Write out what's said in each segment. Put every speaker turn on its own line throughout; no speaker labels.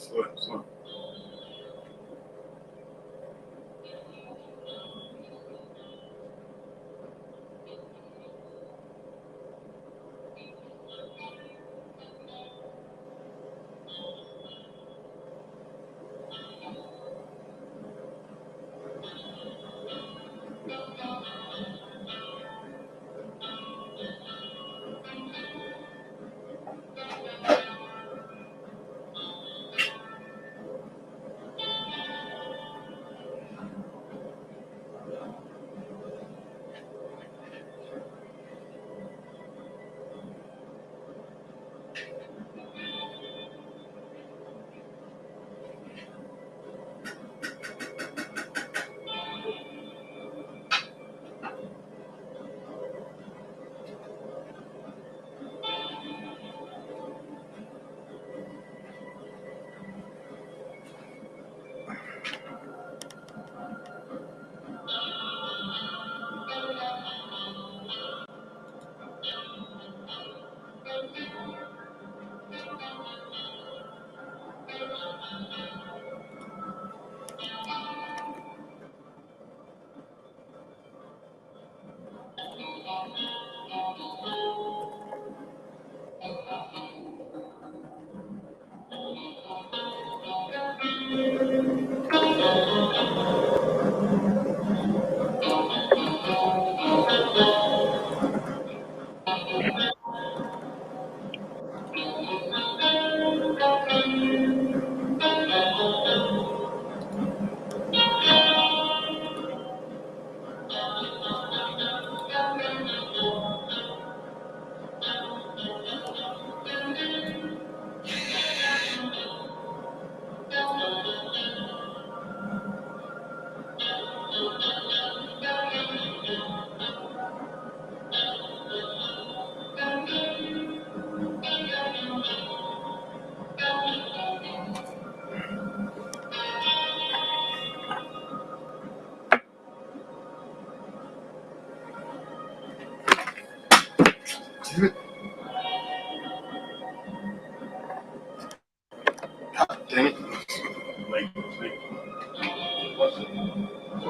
Slow. Ooh,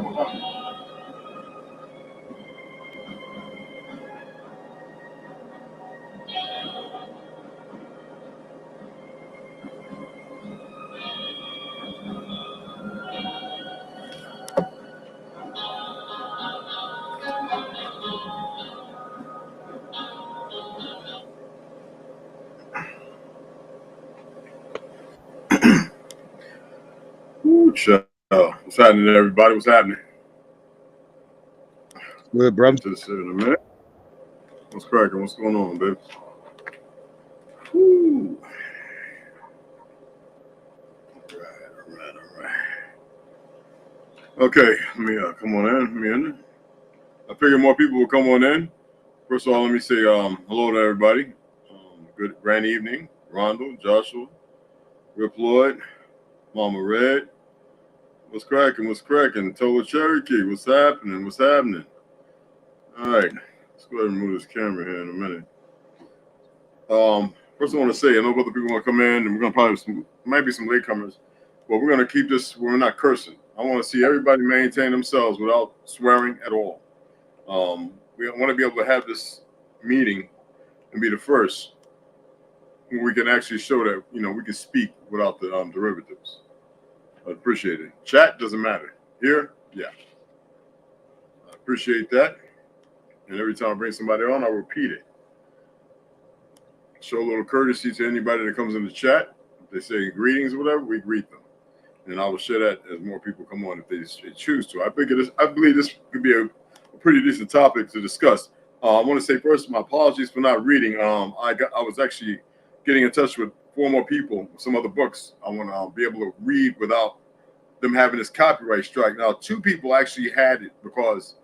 child. What's happening, everybody? What's happening?
Good,
Get
bro.
into this in a minute. What's cracking? What's going on, babe? Woo. All right. Okay, let me come on in. Let me in. I figure more people will come on in. First of all, let me say hello to everybody. Good grand evening, Rondo, Joshua, Rip Lloyd, Mama Red. What's cracking? What's cracking? Total Cherokee. What's happening? What's happening? All right, let's go ahead and move this camera here in a minute. First, I want to say I know other people want to come in, and we're gonna probably might be some latecomers, but we're gonna keep this. We're not cursing. I want to see everybody maintain themselves without swearing at all. We want to be able to have this meeting and be the first where we can actually show that we can speak without the derivatives. I appreciate it. Chat doesn't matter. Here, yeah, I appreciate that. And every time I bring somebody on, I repeat it. Show a little courtesy to anybody that comes in the chat. If they say greetings or whatever, we greet them. And I will share that as more people come on if they choose to. I believe this could be a pretty decent topic to discuss. I want to say first, my apologies for not reading. I was actually getting in touch with 4 more people, some other books. I want to be able to read without them having this copyright strike. Now, 2 people actually had it because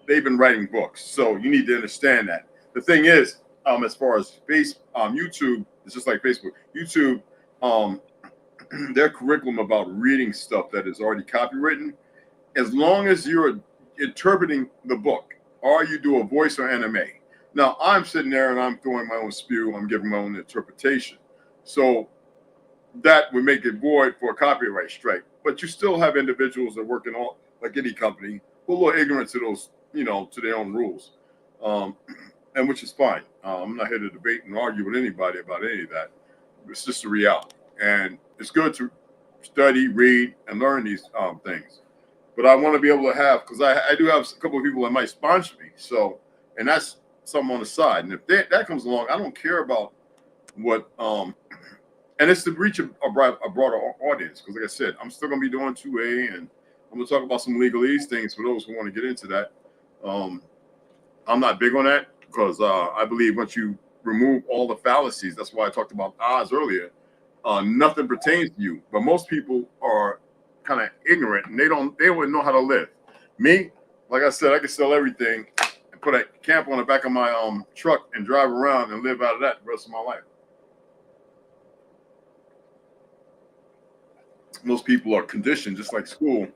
they've been writing books. So you need to understand that. The thing is, as far as YouTube, it's just like Facebook. YouTube, their curriculum about reading stuff that is already copywritten, as long as you're interpreting the book or you do a voice or anime. Now, I'm sitting there and I'm throwing my own spew. I'm giving my own interpretation. So that would make it void for a copyright strike. But you still have individuals that work in all, like any company, who are a little ignorant to those, to their own rules. And which is fine. I'm not here to debate and argue with anybody about any of that. It's just a reality. And it's good to study, read, and learn these things. But I want to be able to have, because I do have a couple of people that might sponsor me. So, and that's something on the side. And if that comes along, I don't care about what, and it's to reach a broader audience. Because like I said, I'm still going to be doing 2A, and I'm going to talk about some legalese things for those who want to get into that. I'm not big on that because I believe once you remove all the fallacies, that's why I talked about odds earlier, nothing pertains to you. But most people are kind of ignorant and they wouldn't know how to live. Me, like I said, I can sell everything and put a camp on the back of my truck and drive around and live out of that the rest of my life. Most people are conditioned, just like school,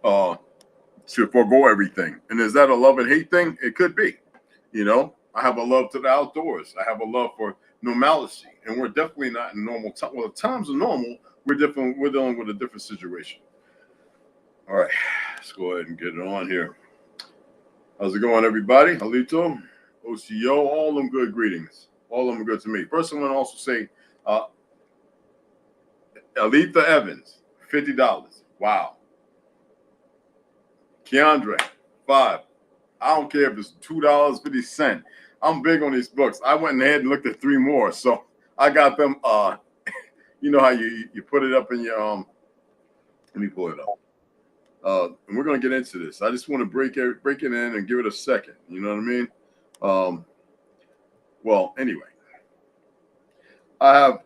to forego everything. And is that a love and hate thing? It could be. I have a love to the outdoors. I have a love for normalcy, and we're definitely not in normal time. Well, the times are normal. We're dealing with a different situation. All right, let's go ahead and get it on here. How's it going, everybody? Alito, OCO, all them good greetings. All of them are good to me. First, I want to also say, Alita Evans, $50. Wow. Keandre, 5. I don't care if it's $2.50. I'm big on these books. I went ahead and looked at 3 more, so I got them. You know how you put it up in your let me pull it up. And we're gonna get into this. I just want to break it in and give it a second. You know what I mean? Well, anyway, I have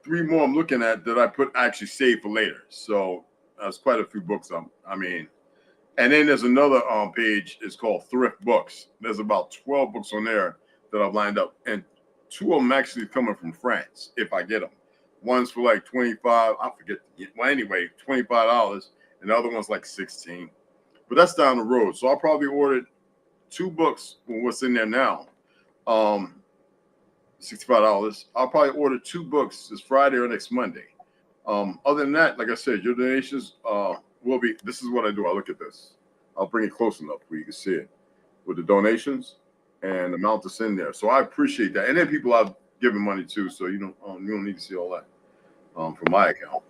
3 more I'm looking at that I actually saved for later. So that's quite a few books. And then there's another page. It's called Thrift Books. There's about 12 books on there that I've lined up, and 2 of them actually coming from France if I get them. One's for like $25. I forget. Well, anyway, $25, and the other one's like $16. But that's down the road. So I'll probably order 2 books from what's in there now. $65. I'll probably order 2 books this Friday or next Monday. Other than that, like I said, your donations will be. This is what I do. I look at this. I'll bring it close enough where you can see it with the donations and the amount that's in there. So I appreciate that. And then people I've given money to, so you don't need to see all that from my account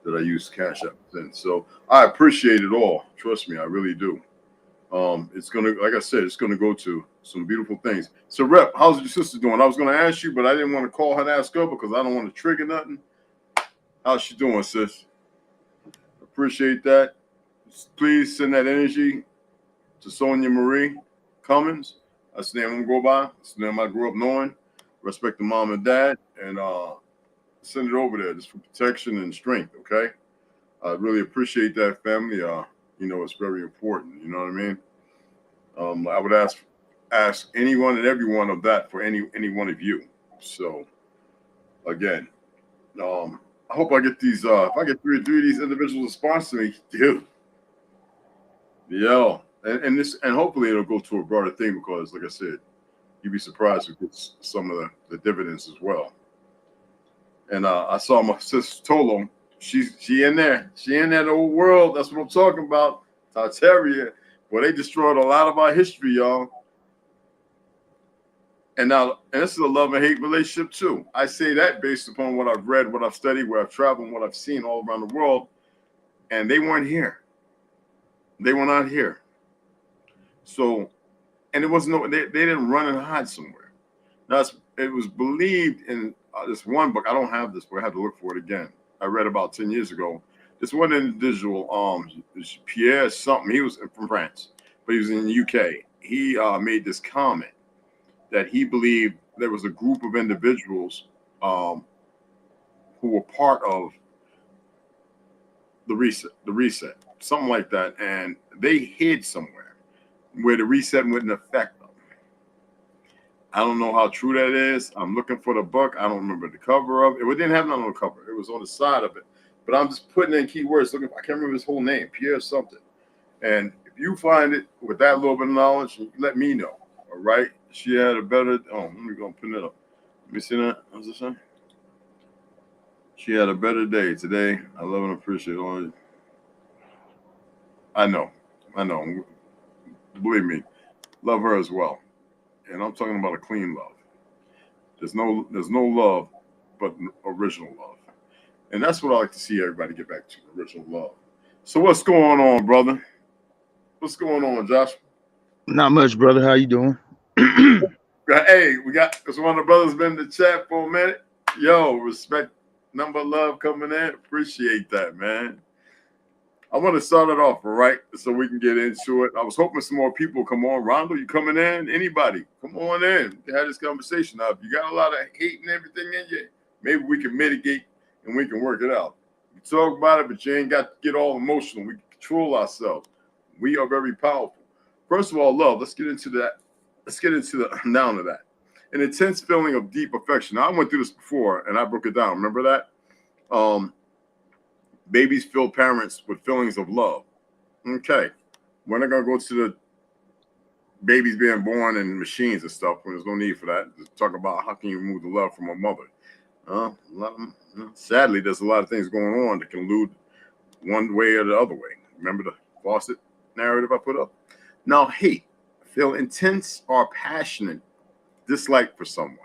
that I use Cash App in. So I appreciate it all. Trust me, I really do. It's gonna, like I said, it's gonna go to some beautiful things. So, Rep, how's your sister doing? I was gonna ask you, but I didn't want to call her and ask her because I don't want to trigger nothing. How's she doing, sis? Appreciate that. Please send that energy to Sonia Marie Cummins. That's the name I'm gonna go by. That's the name I grew up knowing. Respect the mom and dad, and send it over there just for protection and strength. Okay, I really appreciate that, family. It's very important. You know what I mean? I would ask anyone and everyone of that for any one of you. So again, I hope I get these. If I get three of these individuals to sponsor me, dude. Yo, and hopefully it'll go to a broader thing because, like I said, you'd be surprised if it's some of the dividends as well. And I saw my sister Tolo. She in there. She in that old world. That's what I'm talking about. Tartaria. Well, they destroyed a lot of our history, y'all. And this is a love and hate relationship too. I say that based upon what I've read, what I've studied, where I've traveled, and what I've seen all around the world. And they weren't here. They were not here. So, and it wasn't they didn't run and hide somewhere. Now it was believed in this one book. I don't have this book. I had to look for it again. I read about 10 years ago. This one individual, Pierre something. He was from France, but he was in the UK. He made this comment that he believed there was a group of individuals who were part of the reset, something like that, and they hid somewhere where the reset wouldn't affect them. I don't know how true that is. I'm looking for the book. I don't remember the cover of it. It didn't have nothing on the cover. It was on the side of it. But I'm just putting in keywords. Looking, I can't remember his whole name, Pierre something. And if you find it with that little bit of knowledge, let me know. All right. She had a better. Oh, let me go put it up. Let me see that. What's it say? She had a better day today. I love and appreciate all. I know. Believe me, love her as well. And I'm talking about a clean love. There's no love but original love. And that's what I like to see everybody get back to, original love. So what's going on, brother? What's going on, Josh?
Not much, brother. How you doing?
Hey, because one of the brothers been in the chat for a minute. Yo, respect, number love coming in. Appreciate that, man. I want to start it off, all right, so we can get into it. I was hoping some more people come on. Rondo, you coming in? Anybody, come on in. We have this conversation. Now, if you got a lot of hate and everything in you, maybe we can mitigate and we can work it out. We talk about it, but you ain't got to get all emotional. We can control ourselves. We are very powerful. First of all, love. Let's get into that. Let's get into the down to that. An intense feeling of deep affection. Now, I went through this before, and I broke it down. Remember that? Babies fill parents with feelings of love. Okay. We're not going to go to the babies being born in machines and stuff when there's no need for that. Just talk about how can you remove the love from a mother. Sadly, there's a lot of things going on that can elude one way or the other way. Remember the faucet narrative I put up? Now, hate. Feel intense or passionate dislike for someone.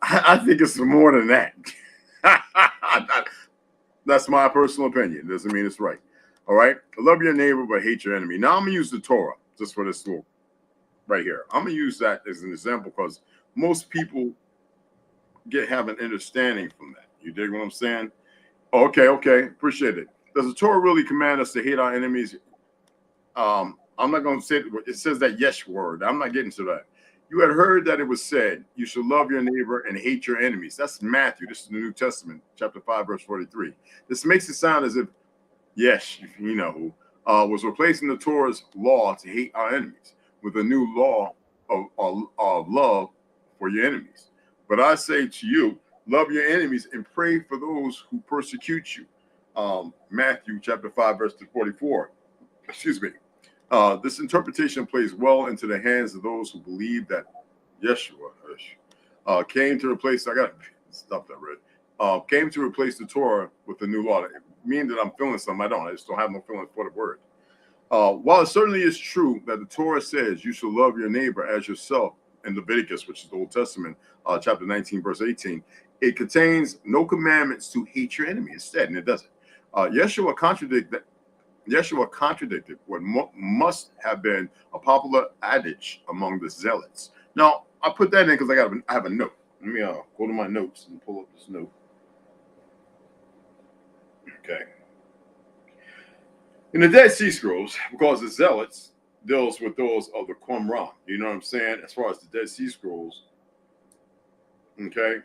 I think it's more than that. That's my personal opinion. Doesn't mean it's right. All right. Love your neighbor, but hate your enemy. Now I'm gonna use the Torah just for this little right here. I'm gonna use that as an example because most people have an understanding from that. You dig what I'm saying? Okay. Appreciate it. Does the Torah really command us to hate our enemies? I'm not gonna say it says that yes word. I'm not getting to that. You had heard that it was said, you should love your neighbor and hate your enemies. That's Matthew. This is the New Testament, chapter 5, verse 43. This makes it sound as if, yes, you know, was replacing the Torah's law to hate our enemies with a new law of love for your enemies. But I say to you, love your enemies and pray for those who persecute you. Matthew chapter 5, verse 44. Excuse me. This interpretation plays well into the hands of those who believe that Yeshua came to replace. I got stuff that I read. Came to replace the Torah with the new law. mean that I'm feeling something. I don't. I just don't have no feelings for the word. While it certainly is true that the Torah says you should love your neighbor as yourself in Leviticus, which is the Old Testament, chapter 19, verse 18, it contains no commandments to hate your enemy instead, and it doesn't. Yeshua contradicted what must have been a popular adage among the zealots. Now, I put that in because I have a note. Let me go to my notes and pull up this note. Okay. In the Dead Sea Scrolls, because the zealots deals with those of the Qumran, you know what I'm saying? As far as the Dead Sea Scrolls, okay,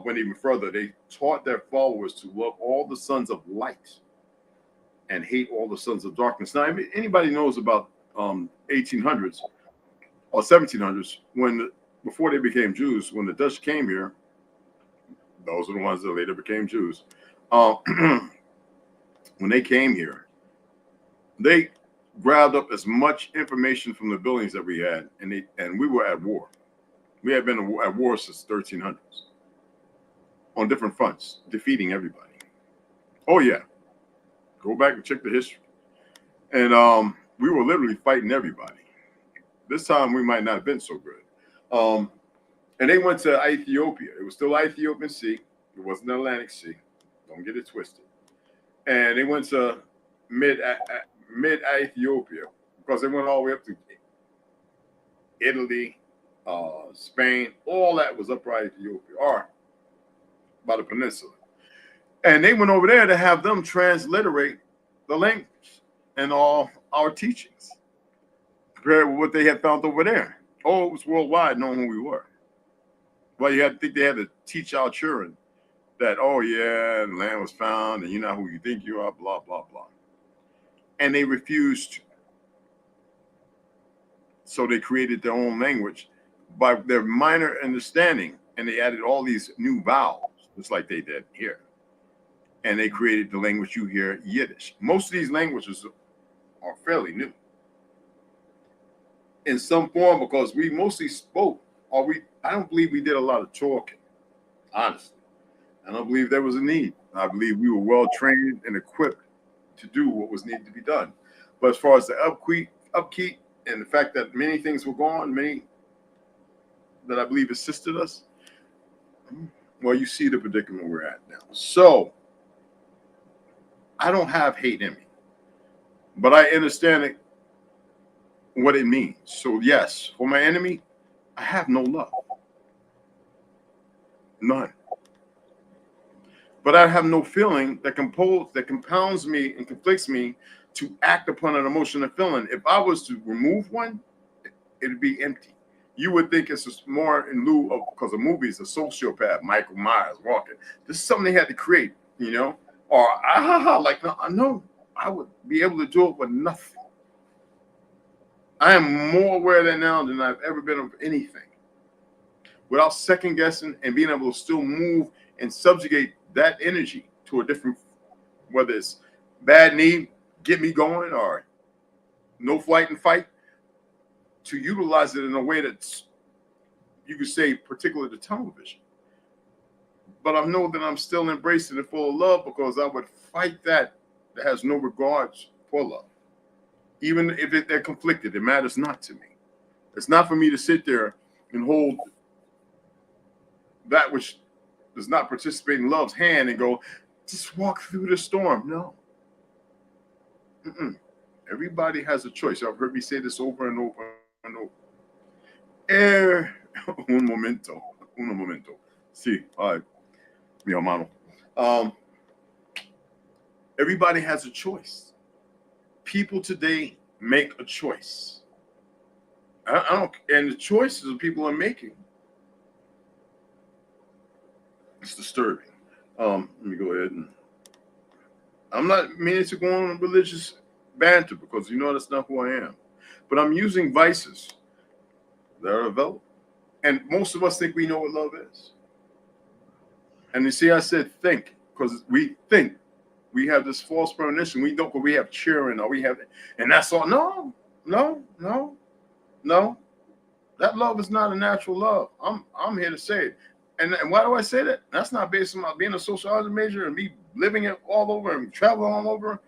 went even further. They taught their followers to love all the sons of light and hate all the sons of darkness. Now, anybody knows about 1800s or 1700s, before they became Jews, when the Dutch came here, those are the ones that later became Jews. When they came here, they grabbed up as much information from the buildings that we had, and we were at war. We had been at war since 1300s on different fronts, defeating everybody. Oh yeah, go back and check the history. And we were literally fighting everybody. This time we might not have been so good. And they went to Ethiopia. It was still Ethiopian Sea. It wasn't the Atlantic Sea. Don't get it twisted. And they went to mid Ethiopia because they went all the way up to Italy, Spain. All that was up by Ethiopia or by the peninsula. And they went over there to have them transliterate the language and all our teachings compared with what they had found over there. Oh, it was worldwide knowing who we were. Well, you had to think they had to teach our children that, oh yeah, the land was found and you're not who you think you are, blah, blah, blah. And they refused to. So they created their own language by their minor understanding, and they added all these new vowels, just like they did here. And they created the language you hear, Yiddish. Most of these languages are fairly new in some form because we mostly spoke, I don't believe we did a lot of talking, honestly. I don't believe there was a need. I believe we were well trained and equipped to do what was needed to be done. But as far as the upkeep and the fact that many things were gone, many that I believe assisted us, well, you see the predicament we're at now. So I don't have hate in me, but I understand what it means. So yes, for my enemy, I have no love. None. But I have no feeling that compounds me and conflicts me to act upon an emotion and feeling. If I was to remove one, it'd be empty. You would think it's just more in lieu of, because the movie's a sociopath, Michael Myers walking. This is something they had to create, you know? Or like no, I would be able to do it with nothing. I am more aware of that now than I've ever been of anything. Without second guessing and being able to still move and subjugate that energy to a different, whether it's bad need, get me going, or no flight and fight, to utilize it in a way that's, you could say, particular to tunnel vision. But I know that I'm still embracing it full of love because I would fight that has no regards for love. Even if they're conflicted, it matters not to me. It's not for me to sit there and hold that which does not participate in love's hand and go, just walk through the storm. No. Everybody has a choice. Y'all heard me say this over and over and over. Un momento. Sí, mi hermano. Everybody has a choice. People today make a choice. I don't, and the choices people are making, it's disturbing. Let me go ahead and, I'm not meaning to go on religious banter because you know that's not who I am. But I'm using vices that are available. And most of us think we know what love is. And you see, I said think, because we think we have this false premonition. We don't, because we have cheering, or we have, and that's all. No. That love is not a natural love. I'm here to say it. And why do I say that? That's not based on my being a social arts major and me living it all over and traveling all over.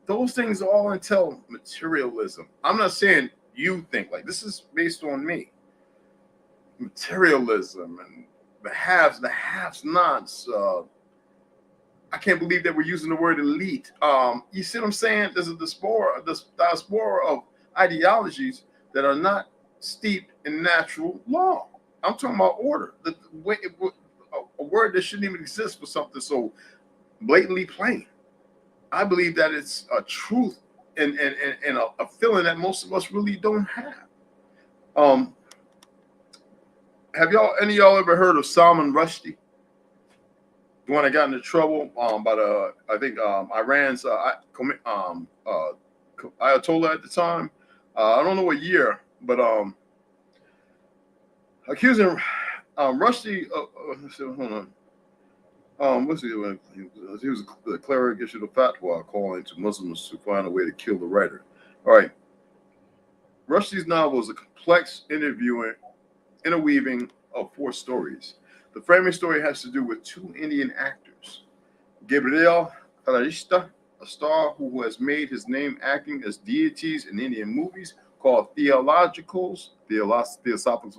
Those things all entail materialism. I'm not saying you think like this is based on me. Materialism and the haves nots. I can't believe that we're using the word elite. You see what I'm saying? There's a diaspora of ideologies that are not steeped in natural law. I'm talking about order. The way a word that shouldn't even exist for something so blatantly plain. I believe that it's a truth and a feeling that most of us really don't have. Um, have any of y'all ever heard of Salman Rushdie? The one that got into trouble by the I think Iran's Ayatollah at the time. I don't know what year, but accusing Rushdie. Hold on. What's he doing? He was the cleric issued a fatwa calling to Muslims to find a way to kill the writer. All right. Rushdie's novel is a complex interweaving of four stories. The framing story has to do with two Indian actors, Gabriel Farishta, a star who has made his name acting as deities in Indian movies called Theosophical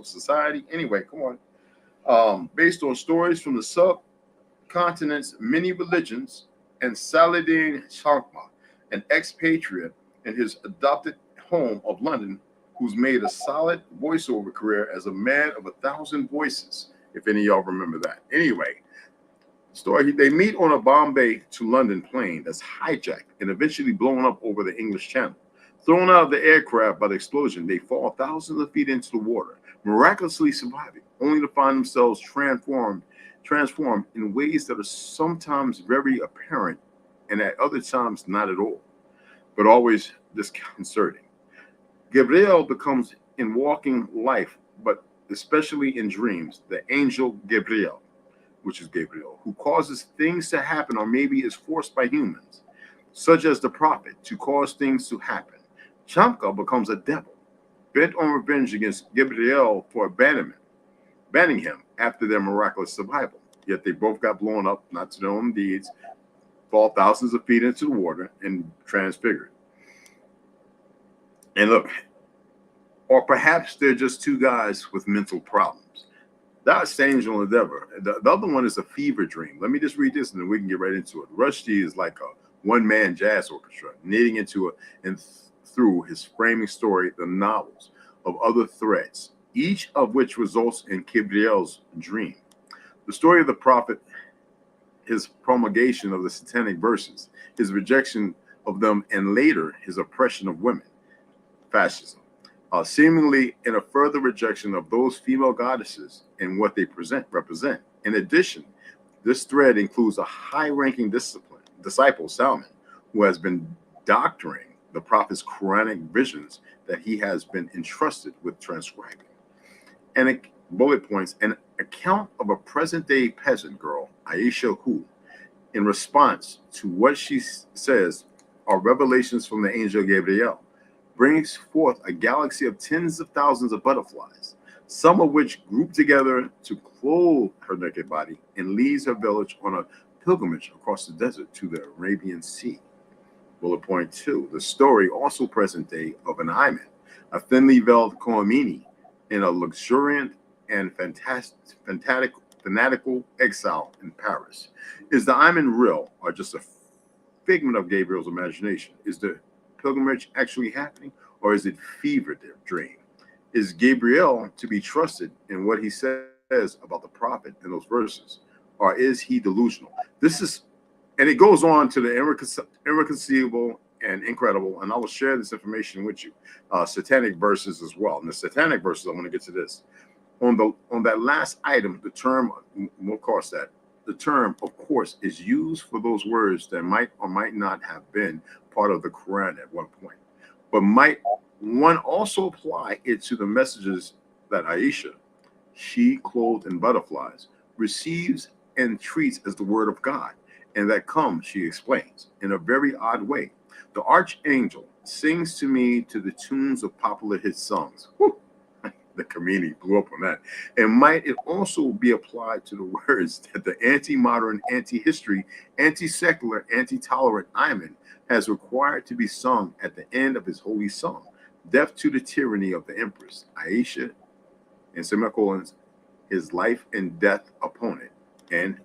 Society. Anyway, come on. Based on stories from the subcontinent's many religions, and Saladin Sharma, an expatriate in his adopted home of London, who's made a solid voiceover career as a man of 1,000 voices. If any of y'all remember that. Anyway, story they meet on a Bombay to London plane that's hijacked and eventually blown up over the English Channel. Thrown out of the aircraft by the explosion, they fall thousands of feet into the water, miraculously surviving, only to find themselves transformed in ways that are sometimes very apparent and at other times not at all, but always disconcerting. Gabriel becomes in walking life, but especially in dreams, the angel Gabriel, which is Gabriel, who causes things to happen or maybe is forced by humans, such as the prophet, to cause things to happen. Chamka becomes a devil, bent on revenge against Gabriel for banning him after their miraculous survival. Yet they both got blown up, not to their own deeds, fall thousands of feet into the water, and transfigured. And look, or perhaps they're just two guys with mental problems. That's Angel Endeavor. The other one is a fever dream. Let me just read this and then we can get right into it. Rushdie is like a one-man jazz orchestra, knitting into through his framing story, the novels of other threads, each of which results in Gabriel's dream. The story of the prophet, his promulgation of the satanic verses, his rejection of them, and later his oppression of women, fascism. Seemingly in a further rejection of those female goddesses and what they represent. In addition, this thread includes a high-ranking disciple, Salman, who has been doctoring the prophet's Quranic visions that he has been entrusted with transcribing. And bullet points, an account of a present-day peasant girl, Aisha, who, in response to what she says are revelations from the angel Gabriel, brings forth a galaxy of tens of thousands of butterflies, some of which group together to clothe her naked body and leads her village on a pilgrimage across the desert to the Arabian Sea. Bullet point 2, the story, also present day, of an Ayman, a thinly veiled Khomeini in a luxuriant and fanatical exile in Paris. Is the Ayman real or just a figment of Gabriel's imagination? Is the pilgrimage actually happening, or is it fever dream? Is Gabriel to be trusted in what he says about the prophet in those verses, or is he delusional? This is, and it goes on to the irreconcilable and incredible, and I will share this information with you. Satanic verses as well. And the satanic verses, I want to get to this. On that last item, the term, of course, of course, is used for those words that might or might not have been part of the Quran at one point. But might one also apply it to the messages that Aisha, she clothed in butterflies, receives and treats as the word of God, and that comes, she explains, in a very odd way. The archangel sings to me to the tunes of popular hit songs. Whew. The community blew up on that. And might it also be applied to the words that the anti-modern, anti-history, anti-secular, anti-tolerant Iman has required to be sung at the end of his holy song, death to the tyranny of the Empress, Aisha, in semicolons, his life and death opponent, and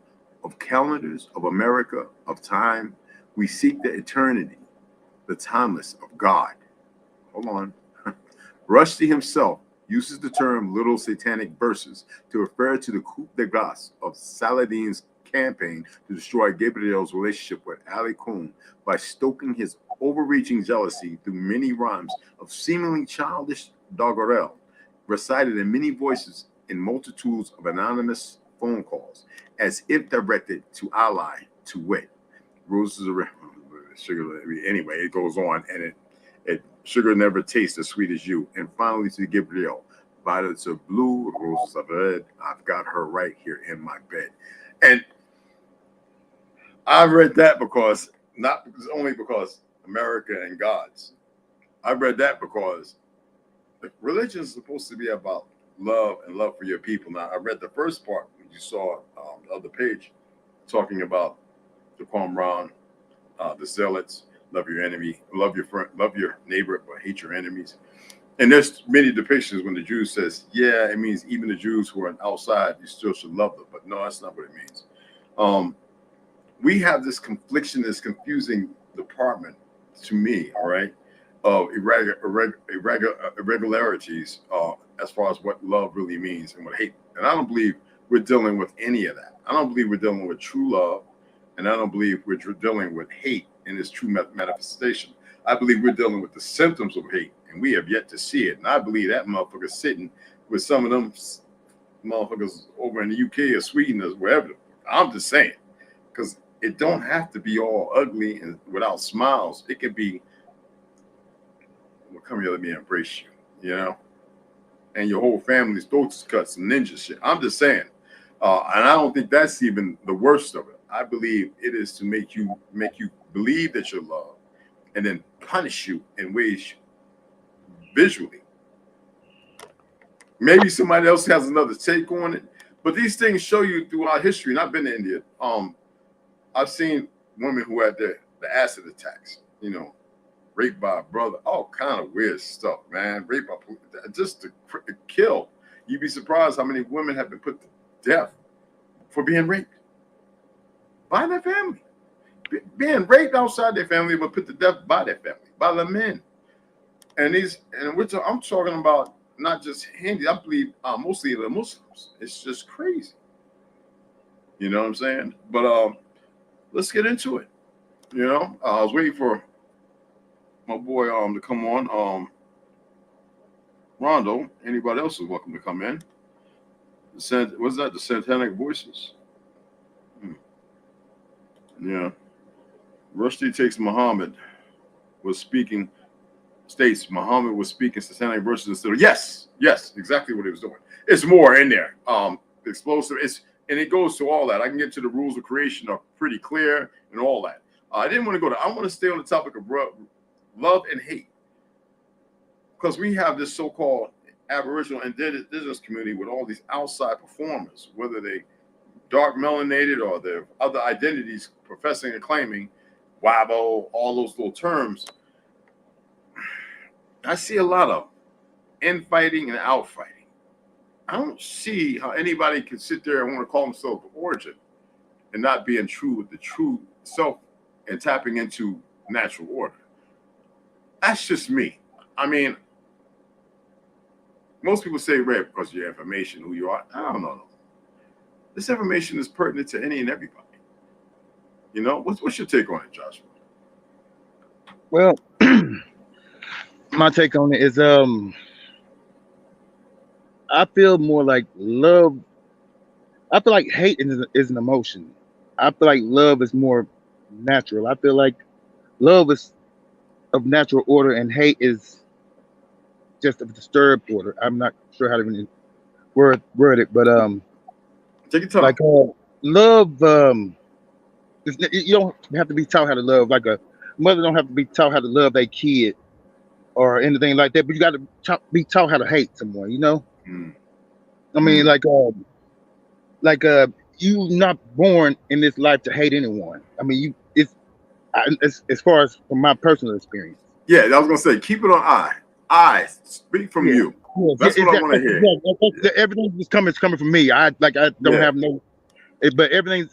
of calendars, of America, of time, we seek the eternity, the timeless of God. Hold on. Rushdie himself uses the term little satanic verses to refer to the coup de grace of Saladin's campaign to destroy Gabriel's relationship with Ali Cohn by stoking his overreaching jealousy through many rhymes of seemingly childish doggerel, recited in many voices in multitudes of anonymous phone calls, as if directed to ally, to wit. Roses are sugar. Anyway, it goes on, and it sugar never tastes as sweet as you. And finally, to Gabriel, violets are blue, roses are red. I've got her right here in my bed. And I read that only because America and God's. I read that because religion is supposed to be about love and love for your people. Now, I read the first part you saw the other page talking about the Qumran, the zealots, love your enemy, love your friend, love your neighbor, but hate your enemies. And there's many depictions when the Jews says, yeah, it means even the Jews who are outside, you still should love them. But no, that's not what it means. We have this confliction, this confusing department to me, all right, of irregularities as far as what love really means and what hate. And I don't believe we're dealing with any of that. I don't believe we're dealing with true love, and I don't believe we're dealing with hate in its true manifestation. I believe we're dealing with the symptoms of hate, and we have yet to see it. And I believe that motherfucker's sitting with some of them motherfuckers over in the UK or Sweden or wherever. I'm just saying, because it don't have to be all ugly and without smiles. It could be, well, come here, let me embrace you, you know, and your whole family's throats cut, some ninja shit. I'm just saying, and I don't think that's even the worst of it. I believe it is to make you believe that you're loved, and then punish you in ways visually. Maybe somebody else has another take on it, but these things show you throughout history. And I've been to India. I've seen women who had the acid attacks, you know, raped by a brother, all kind of weird stuff, man. Raped by just to kill. You'd be surprised how many women have been put to death for being raped by their family, being raped outside their family, but put to death by their family, by the men. And I'm talking about not just Hindi. I believe mostly the Muslims. It's just crazy. You know what I'm saying? But let's get into it. You know, I was waiting for my boy to come on. Rondo, anybody else is welcome to come in. Was that the Satanic Voices? Yeah. Rushdie takes Muhammad states Muhammad was speaking Satanic verses instead of yes, exactly what he was doing. It's more in there. Explosive. And it goes to all that. I can get to the rules of creation are pretty clear and all that. I didn't want to go to. I want to stay on the topic of love and hate, because we have this so-called Aboriginal and indigenous community with all these outside performers, whether they dark melanated or their other identities, professing and claiming Wabo, all those little terms. I see a lot of infighting and outfighting. I don't see how anybody can sit there and want to call themselves the origin and not being true with the true self and tapping into natural order. That's just me. I mean, most people say red because of your information, who you are. I don't know. This information is pertinent to any and everybody. You know, what's your take on it, Joshua?
Well, my take on it is I feel more like love. I feel like hate is an emotion. I feel like love is more natural. I feel like love is of natural order and hate is just of disturbed order. I'm not sure how to even word it, but
take your time.
Like love, you don't have to be taught how to love. Like a mother don't have to be taught how to love their kid or anything like that. But you got to be taught how to hate someone. You know,
Mm.
I mean, you not born in this life to hate anyone. I mean, it's as far as from my personal experience.
Yeah, I was gonna say, keep it on I. I speak from
Yeah,
you.
yeah,
That's what I want to hear.
everything is coming from me. I don't
Yeah.
have no, but everything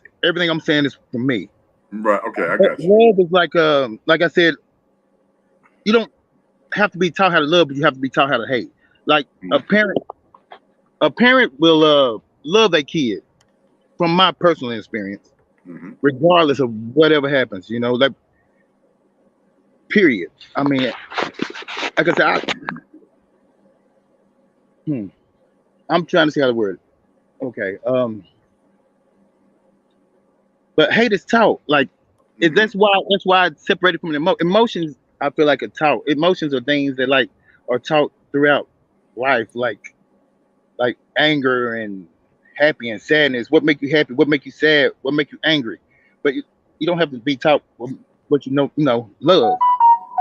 I'm saying is from me.
Right. Okay, I
But
got you.
love is like I said, you don't have to be taught how to love, but you have to be taught how to hate. Like
Mm.
a parent will love their kid from my personal experience,
Mm-hmm.
regardless of whatever happens. You know, like period. I mean, like I said, hmm, I'm trying to see how to word it. Okay. But hate is taught. Like
Mm-hmm.
that's why it's separated from emotions. I feel like are taught. Emotions are things that like are taught throughout life, like anger and happy and sadness. What make you happy? What make you sad? What make you angry? But you don't have to be taught what love.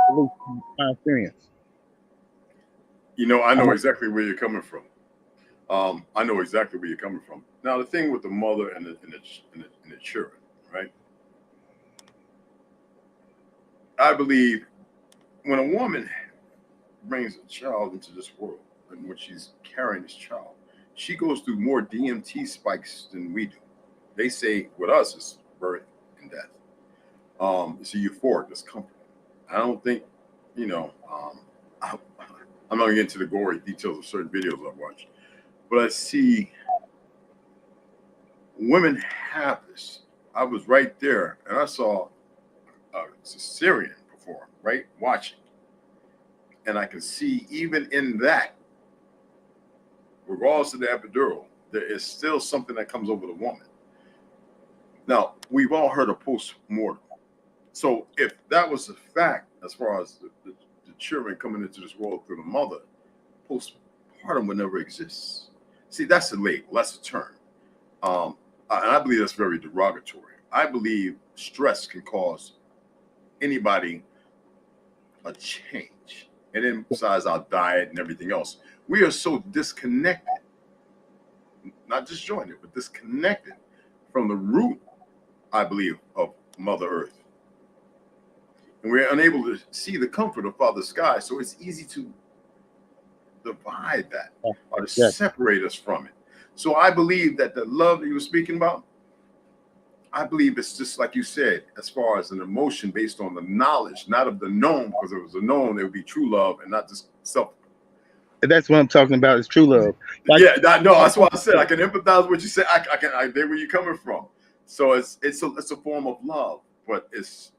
At least in my experience.
I
I
know
don't-
exactly where you're coming from. I know exactly where you're coming from. Now, the thing with the mother and the children, right? I believe when a woman brings a child into this world and when she's carrying this child, she goes through more DMT spikes than we do. They say with us it's birth and death. It's a euphoric, it's comfortable. I don't think, I, I'm not gonna get into the gory details of certain videos I've watched, but I see women have this. I was right there and I saw a Syrian perform, right? Watching. And I can see even in that, regardless of the epidural, there is still something that comes over the woman. Now, we've all heard of post-mortem. So if that was a fact, as far as the children coming into this world through the mother, postpartum would never exist. See, that's a label, that's a term. And I believe that's very derogatory. I believe stress can cause anybody a change. And then besides our diet and everything else, we are so disconnected, not disjointed, but disconnected from the root, I believe, of Mother Earth. And we're unable to see the comfort of Father Sky. So it's easy to divide that or to
Yes,
separate us from it. So I believe that the love that you were speaking about, I believe it's just like you said, as far as an emotion based on the knowledge, not of the known, because if it was a known, it would be true love and not just self.
that's what I'm talking about. Is true love. Like
Yeah, no, that's why I said I can empathize with what you said. I there where you're coming from. So it's a form of love, but it's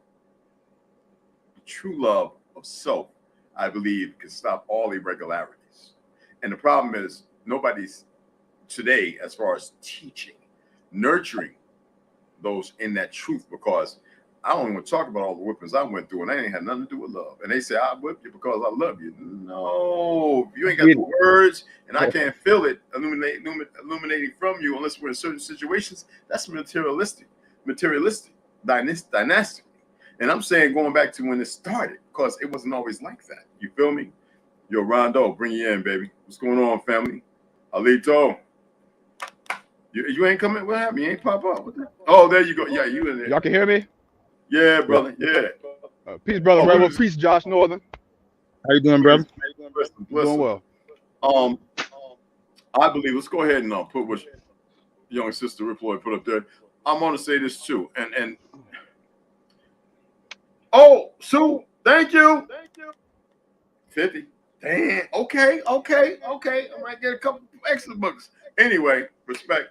true love of self. I believe can stop all irregularities. And the problem is nobody's today, as far as teaching, nurturing those in that truth, because I don't even talk about all the whippings I went through, and they ain't had nothing to do with love. And they say I whipped you because I love you. No, you ain't got the words, and I can't feel it illuminating from you unless we're in certain situations. That's materialistic, dynastic. And I'm saying going back to when it started, because it wasn't always like that. You feel me? Yo, Rondo, bring you in, baby. What's going on, family? Alito. You ain't coming? What happened? You ain't pop up. Oh, there you go. Yeah, you in there.
Y'all can hear me?
Yeah,
yeah.
brother. Yeah.
Peace, brother
Oh,
Rebel. Peace, Josh Northern.
How you doing, brother?
Listen,
I'm doing well.
Um, I believe. Let's go ahead and put what young sister Rip Floyd put up there. I'm gonna say this too, and oh, Sue, thank you. 50. Damn. Okay. I might get a couple extra books. Anyway, respect.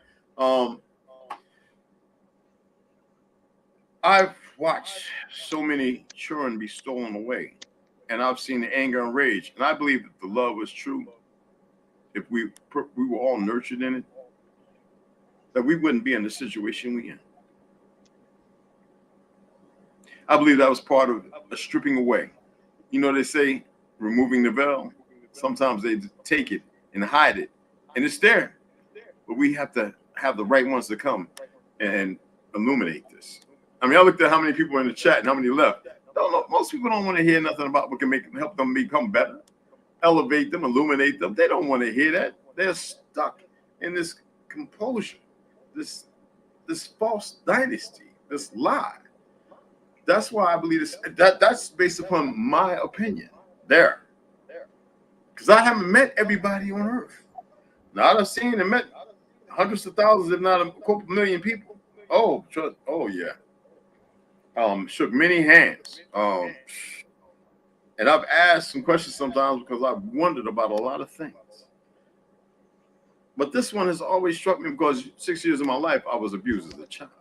I've watched so many children be stolen away, and I've seen the anger and rage. And I believe that the love was true. If we were all nurtured in it, that we wouldn't be in the situation we in. I believe that was part of a stripping away. They say removing the veil. Sometimes they take it and hide it, and it's there. But we have to have the right ones to come and illuminate this. I mean, I looked at how many people were in the chat and how many left. Don't know, most people don't want to hear nothing about what can help them become better, elevate them, illuminate them. They don't want to hear that. They're stuck in this composure, this false dynasty, this lie. That's why I believe that's based upon my opinion there. Because I haven't met everybody on earth. Now I've seen and met hundreds of thousands, if not a couple million people. Oh, yeah. Shook many hands. And I've asked some questions sometimes because I've wondered about a lot of things. But this one has always struck me because 6 years of my life I was abused as a child.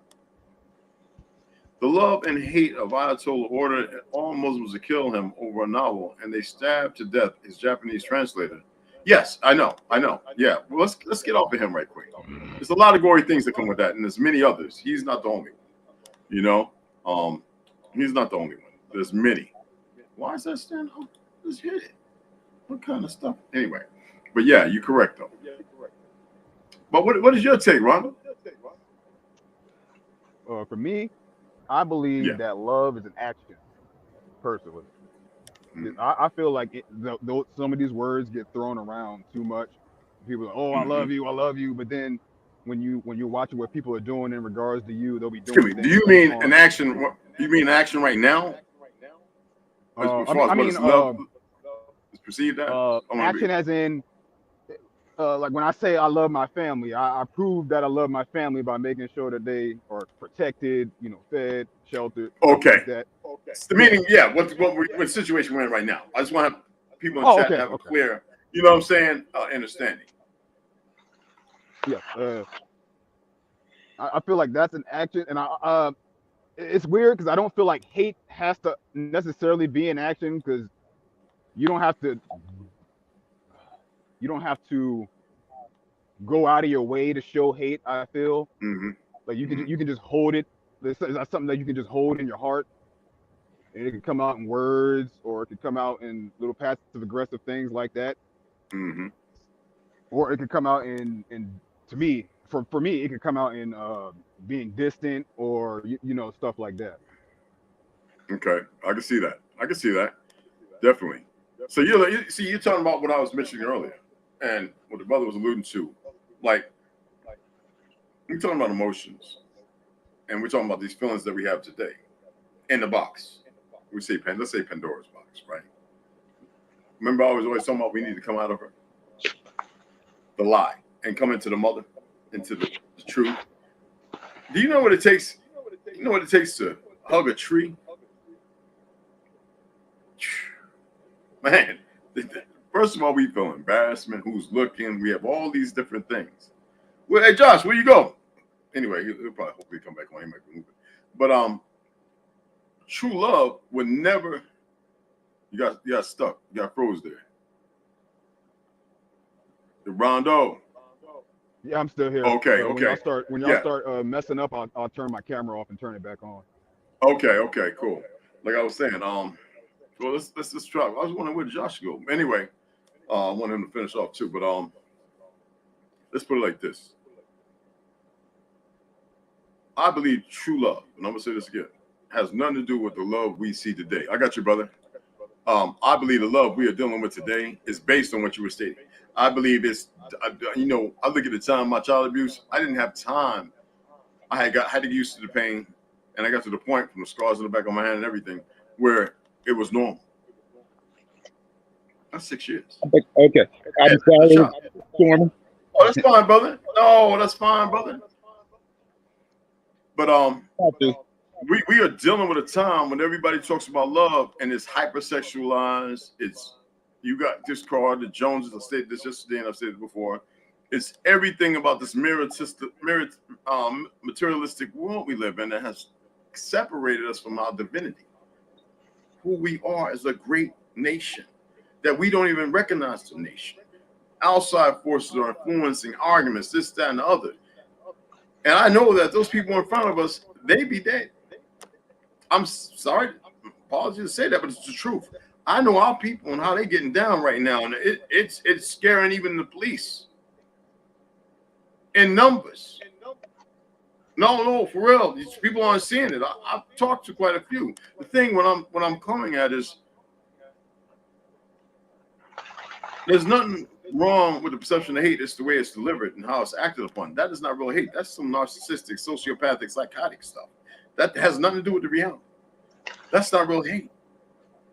The love and hate of Ayatollah ordered all Muslims to kill him over a novel, and they stabbed to death his Japanese translator. Yes, I know. Yeah, well, let's get off of him right quick. There's a lot of gory things that come with that, and there's many others. He's not the only one. He's not the only one. There's many. Why is that stand up? Just hit it. What kind of stuff? Anyway, but yeah, you're correct though. But what is your take, Ron?
For me, I believe that love is an action, personally. I feel like some of these words get thrown around too much. People are, oh, I love you, but then when you're watching what people are doing in regards to you, they'll be doing.
Do you mean an action? You mean action right now? Love is perceived as
action, as in, like when I say I love my family, I prove that I love my family by making sure that they are protected, fed, sheltered.
Okay.
Like that.
The meaning, yeah. What situation we're in right now? I just want to have people in chat to have a clear, you know what I'm saying, understanding.
Yeah. I feel like that's an action, and it's weird because I don't feel like hate has to necessarily be an action, because you don't have to go out of your way to show hate. I feel like you can just hold it. It's something that you can just hold in your heart, and it can come out in words, or it can come out in little passive aggressive things like that, or it can come out in to me. For me, it can come out in being distant, or stuff like that.
Okay, I can see that. Definitely. So you're talking about what I was mentioning earlier, and what the brother was alluding to, like we're talking about emotions, and we're talking about these feelings that we have today in the box. Let's say Pandora's box, right? Remember, I was always talking about we need to come out of the lie and come into the mother, into the truth. Do you know what it takes? You know what it takes to hug a tree? Man, first of all, we feel embarrassment. Who's looking? We have all these different things. Well, hey, Josh, where you go? Anyway, he'll probably hopefully come back on. He might be moving. But true love would never. You got stuck. You got froze there. Rondo.
Yeah, I'm still here.
Okay.
When y'all start messing up, I'll turn my camera off and turn it back on.
Okay, cool. Like I was saying, well, let's just try. I was wondering where Josh go. Anyway, I want him to finish off too. But let's put it like this. I believe true love, and I'm gonna say this again, has nothing to do with the love we see today. I got you, brother. I believe the love we are dealing with today is based on what you were stating. I believe it's, I look at the time of my child abuse. I didn't have time. I had to get used to the pain, and I got to the point from the scars on the back of my hand and everything where it was normal. That's 6 years.
Okay. I'm sorry, Stormy.
Oh, that's fine, brother. No, that's fine, brother. But we are dealing with a time when everybody talks about love and it's hypersexualized. You got this card, the Joneses. I said this yesterday and I've said it before. It's everything about this materialistic world we live in that has separated us from our divinity, who we are as a great nation, that we don't even recognize the nation. Outside forces are influencing arguments, this, that, and the other. And I know that those people in front of us, they be dead. I'm sorry, apologies to say that, but it's the truth. I know our people and how they getting down right now, and it's scaring even the police. In numbers. No, for real. These people aren't seeing it. I've talked to quite a few. The thing what I'm coming at is there's nothing wrong with the perception of hate. It's the way it's delivered and how it's acted upon. That is not real hate. That's some narcissistic, sociopathic, psychotic stuff. That has nothing to do with the reality. That's not real hate.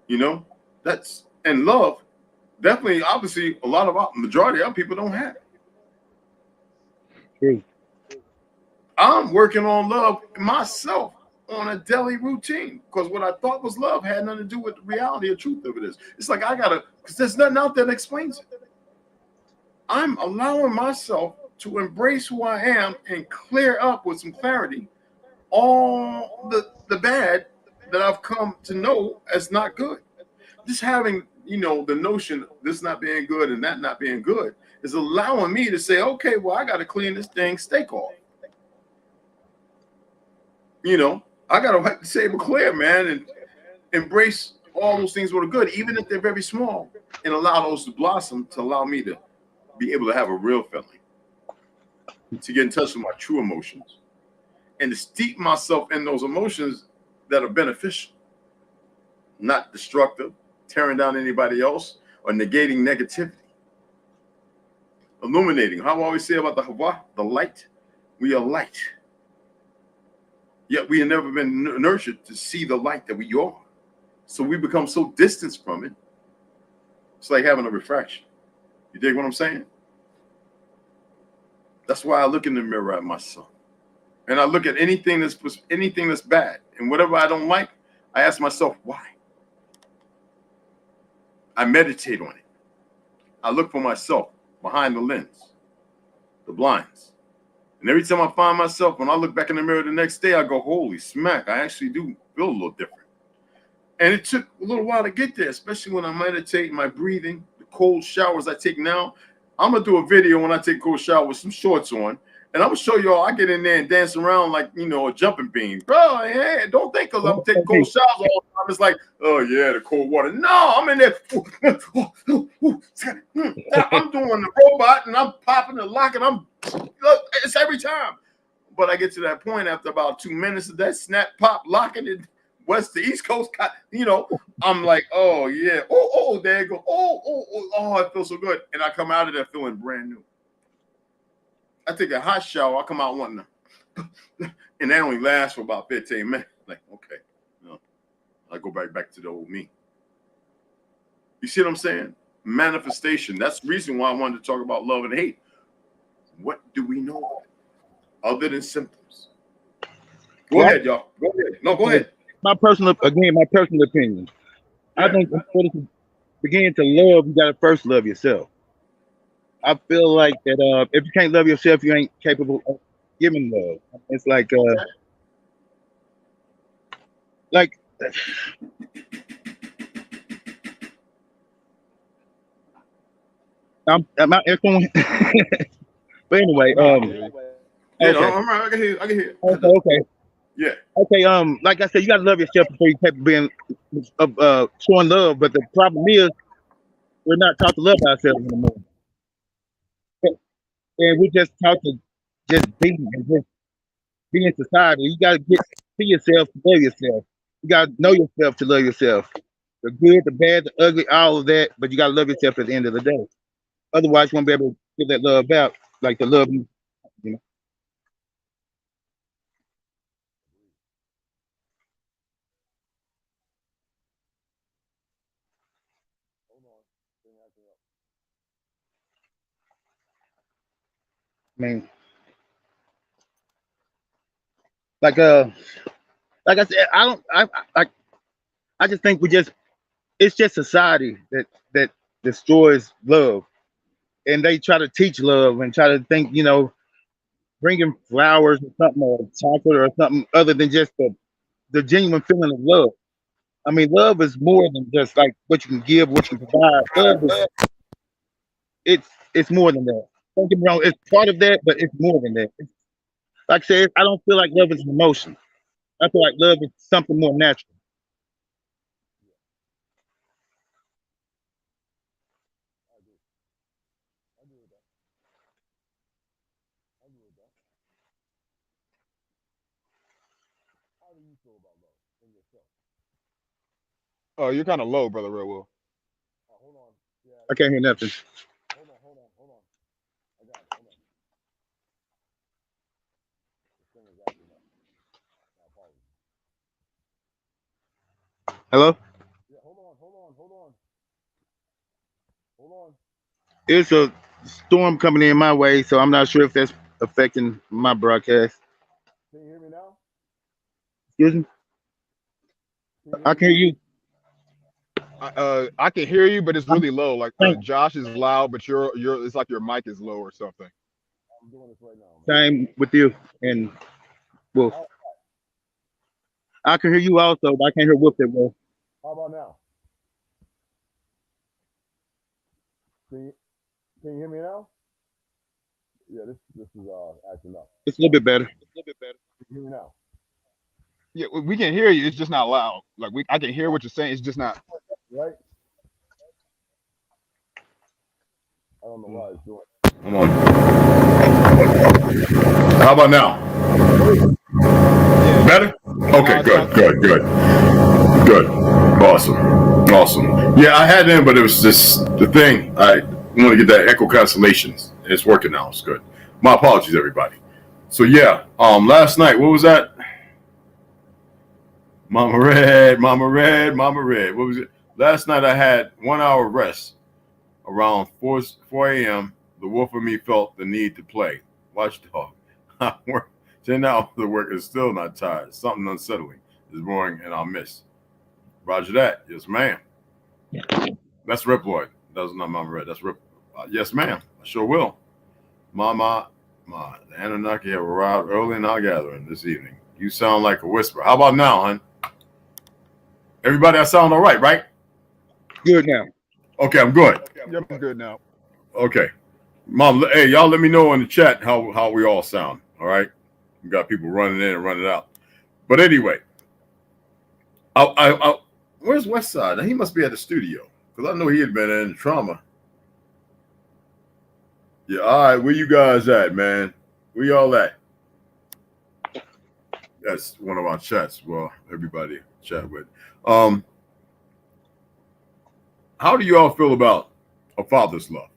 You know, that's and love. Definitely, obviously, a lot of majority of people don't have it.
True.
I'm working on love myself on a daily routine because what I thought was love had nothing to do with the reality or truth of it is. It's like I gotta because there's nothing out there that explains it. I'm allowing myself to embrace who I am and clear up with some clarity all the bad that I've come to know as not good. Just having, the notion this not being good and that not being good is allowing me to say, okay, well, I got to clean this thing steak off. I got to wipe the table clear, man, and embrace all those things that are good, even if they're very small, and allow those to blossom to allow me to be able to have a real feeling, to get in touch with my true emotions, and to steep myself in those emotions that are beneficial, not destructive, tearing down anybody else, or negating negativity. Illuminating. How I always say about the Hawa, the light, we are light. Yet we have never been nurtured to see the light that we are. So we become so distanced from it. It's like having a refraction. You dig what I'm saying? That's why I look in the mirror at myself. And I look at anything that's bad. And whatever I don't like, I ask myself, why? I meditate on it. I look for myself behind the lens, the blinds. And every time I find myself, when I look back in the mirror the next day, I go, holy smack, I actually do feel a little different. And it took a little while to get there, especially when I meditate, my breathing, the cold showers I take now. I'm going to do a video when I take a cold shower with some shorts on. And I'm going to show y'all, I get in there and dance around like, a jumping beam. Bro, hey, don't think because I'm taking cold showers all the time. It's like, oh, yeah, the cold water. No, I'm in there. I'm doing the robot and I'm popping and locking. It's every time. But I get to that point after about 2 minutes of that snap, pop, locking it. West to East Coast, I'm like, oh yeah, there you go, I feel so good, and I come out of there feeling brand new. I take a hot shower, I come out wanting to, and that only lasts for about 15 minutes. Like, okay, I go back to the old me. You see what I'm saying? Manifestation. That's the reason why I wanted to talk about love and hate. What do we know other than symptoms? Go ahead, y'all. Go ahead. No, go ahead.
My personal opinion.
Yeah.
I think in order to begin to love, you gotta first love yourself. I feel like that if you can't love yourself, you ain't capable of giving love. It's like I'm not echoing. But anyway,
Yeah,
okay.
I'm right. I can hear.
Okay.
Yeah.
Okay, like I said, you gotta love yourself before you capable of being showing love. But the problem is we're not taught to love ourselves anymore. And we just taught to just be and just be in society. You gotta get to yourself to love yourself. You gotta know yourself to love yourself. The good, the bad, the ugly, all of that, but you gotta love yourself at the end of the day. Otherwise you won't be able to give that love out. Like the love you know. I mean, like like I said, I don't I just think it's just society that destroys love. And they try to teach love and try to think, bringing flowers or something or chocolate or something other than just the genuine feeling of love. I mean, love is more than just like what you can give, what you can provide. Love is it's more than that. Don't get me wrong, it's part of that, but it's more than that. Like I said, I don't feel like love is an emotion. I feel like love is something more natural.
Oh, you're kind of low, brother. Real well.
I can't hear nothing. Hello?
Yeah, hold on.
It's a storm coming in my way, so I'm not sure if that's affecting my broadcast.
Can you hear me now?
Excuse me?
Can you hear
I
me
can hear
now?
you.
I can hear you, but it's
I'm
really low. Like
same,
Josh is loud, but you're it's like your mic is low or something. I'm doing this right now.
same with you and Wolf.
How,
I can hear you also, but I can't hear Wolf that well.
how about now? Can you, can you hear me now? Yeah, this is acting up.
It's a little bit better.
Can you hear me now? Yeah, we can hear you. It's just not loud. Like I can hear what you're saying. It's just not. Right? I don't know why it's doing.
Come on. How about now?
Yeah.
Better?
Now
Okay,
it
good,
sounds.
good, good, good. Awesome, awesome. Yeah, I had in, but it was just the thing. I want to get that echo cancellations. It's working now. It's good. My apologies, everybody. So yeah, last night, what was that? Mama Red, Mama Red, Mama Red. What was it? Last night I had 1 hour rest. Around 4 a.m., the wolf of me felt the need to play. Watchdog. I work 10 hours of work is still not tired. Something unsettling is brewing and I'll miss. Roger that. Yes, ma'am. That's Riploid. That's not Mama Red. That's Rip. Yes, ma'am. I sure will. Mama, the Anunnaki have arrived early in our gathering this evening. You sound like a whisper. How about now, hon? Everybody, I sound all right, right?
Good now.
Okay, I'm good.
Yep, it's good now.
Okay. Mom, hey, y'all let me know in the chat how we all sound. All right. We got people running in and running out. But anyway, I where's Westside? He must be at the studio. Because I know he had been in trauma. Yeah, all right, where you guys at, man? Where y'all at? That's one of our chats. Well, everybody chat with. Um, how do you all feel about a father's love?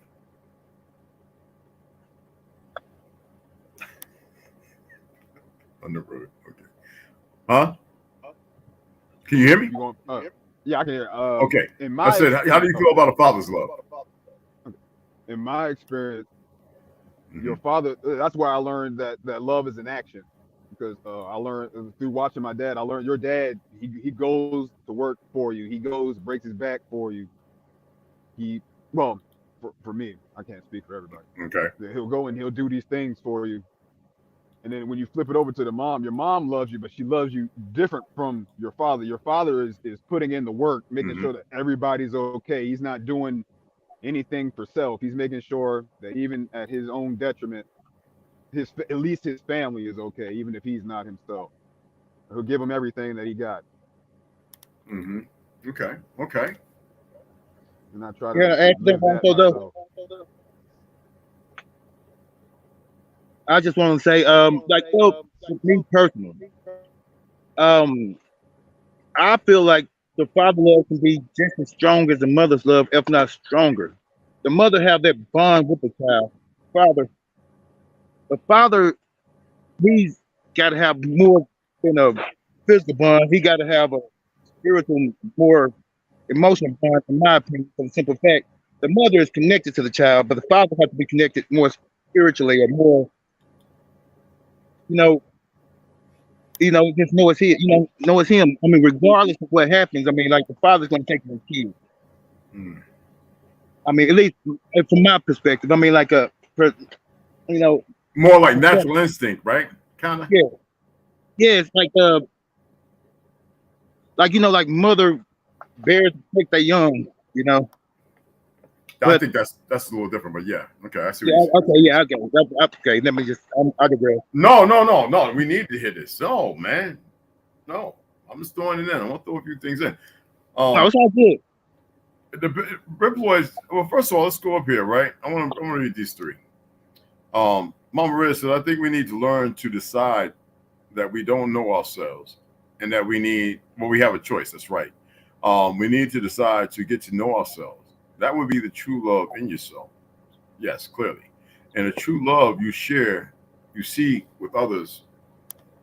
On the road. Okay. Huh? Can you hear me?
You going? Yeah, I can hear.
Okay.
In
I
my
said, how do you feel about a father's love?
in my experience, your
Mm-hmm.
father. That's why I learned that love is an action. Because I learned through watching my dad. I learned your dad. He goes to work for you. He goes breaks his back for you. He well for me. I can't speak for everybody.
Okay.
He'll go and he'll do these things for you. And then when you flip it over to the mom, your mom loves you, but she loves you different from your father. Your father is putting in the work, making
Mm-hmm.
sure that everybody's okay. He's not doing anything for self. He's making sure that even at his own detriment, his at least his family is okay, even if he's not himself. He'll give him everything that he got,
Mm-hmm. Okay. Okay.
and I try
Yeah,
to
ask them
live that
also though.
myself.
I just want to say, like so for me personally, um, I feel like the father love can be just as strong as the mother's love, if not stronger. The mother have that bond with the child. Father, the father, he's got to have more than a physical bond. He got to have a spiritual, more emotional bond, in my opinion, for the simple fact the mother is connected to the child, but the father has to be connected more spiritually or more, you know, just know it's him, know it's him. I mean, regardless of what happens, I mean, like the father's gonna take care of the kid.
Mm.
I mean, at least from my perspective. I mean, like you know,
More like natural instinct, right? Kind of.
yeah, yeah. It's like like mother bears take their young, you know.
I
But
think that's a little different, but yeah. Okay, I see what
yeah,
you're saying.
okay, yeah, okay, okay. Let me just, I digress.
No, no, no, no. We need to hit this. No, man. No. I'm just throwing it in. I want to throw a few things in.
No, it's all good.
The Riploids. Well, first of all, let's go up here, right? I want to read these three. Mama Red said, I think we need to learn to decide that we don't know ourselves and that we have a choice. That's right. We need to decide to get to know ourselves. That would be the true love in yourself. Yes, clearly. And a true love you share, you see with others.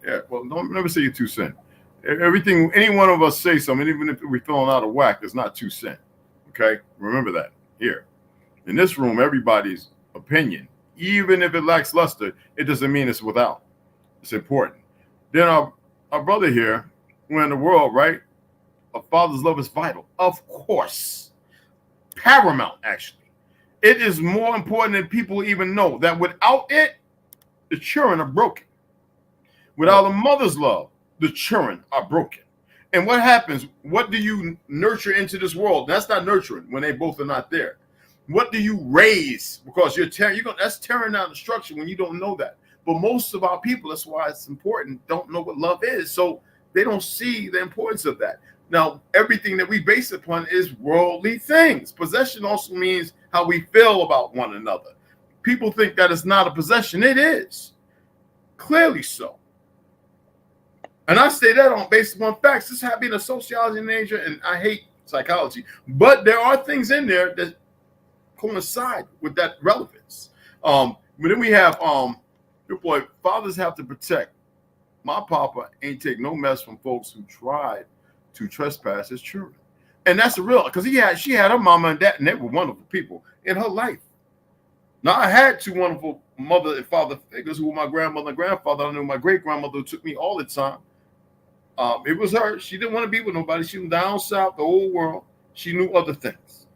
Yeah, well, don't never say you're too sin. Everything, any one of us say something, even if we're feeling out of whack, is not 2 cents. Okay? Remember that here. In this room, everybody's opinion, even if it lacks luster, it doesn't mean it's without. It's important. Then our brother here, we're in the world, right? A father's love is vital. Of course. Paramount, actually. It is more important than people even know that without it, the children are broken. Without a mother's love, the children are broken. And what happens? What do you nurture into this world? That's not nurturing when they both are not there. What do you raise? Because that's tearing down the structure when you don't know that. But most of our people, that's why it's important, don't know what love is. So they don't see the importance of that. Now, everything that we base upon is worldly things. Possession also means how we feel about one another. People think that it's not a possession. It is. Clearly so. And I say that on based upon facts. This has been a sociology major, and I hate psychology. But there are things in there that coincide with that relevance. But then we have good boy, fathers have to protect. My papa ain't take no mess from folks who tried to trespass his children. And that's the real, because she had her mama and dad, and they were wonderful people in her life. Now, I had 2 wonderful mother and father figures who were my grandmother and grandfather. I knew my great-grandmother who took me all the time. It was her. She didn't want to be with nobody. She was down south, the whole world. She knew other things.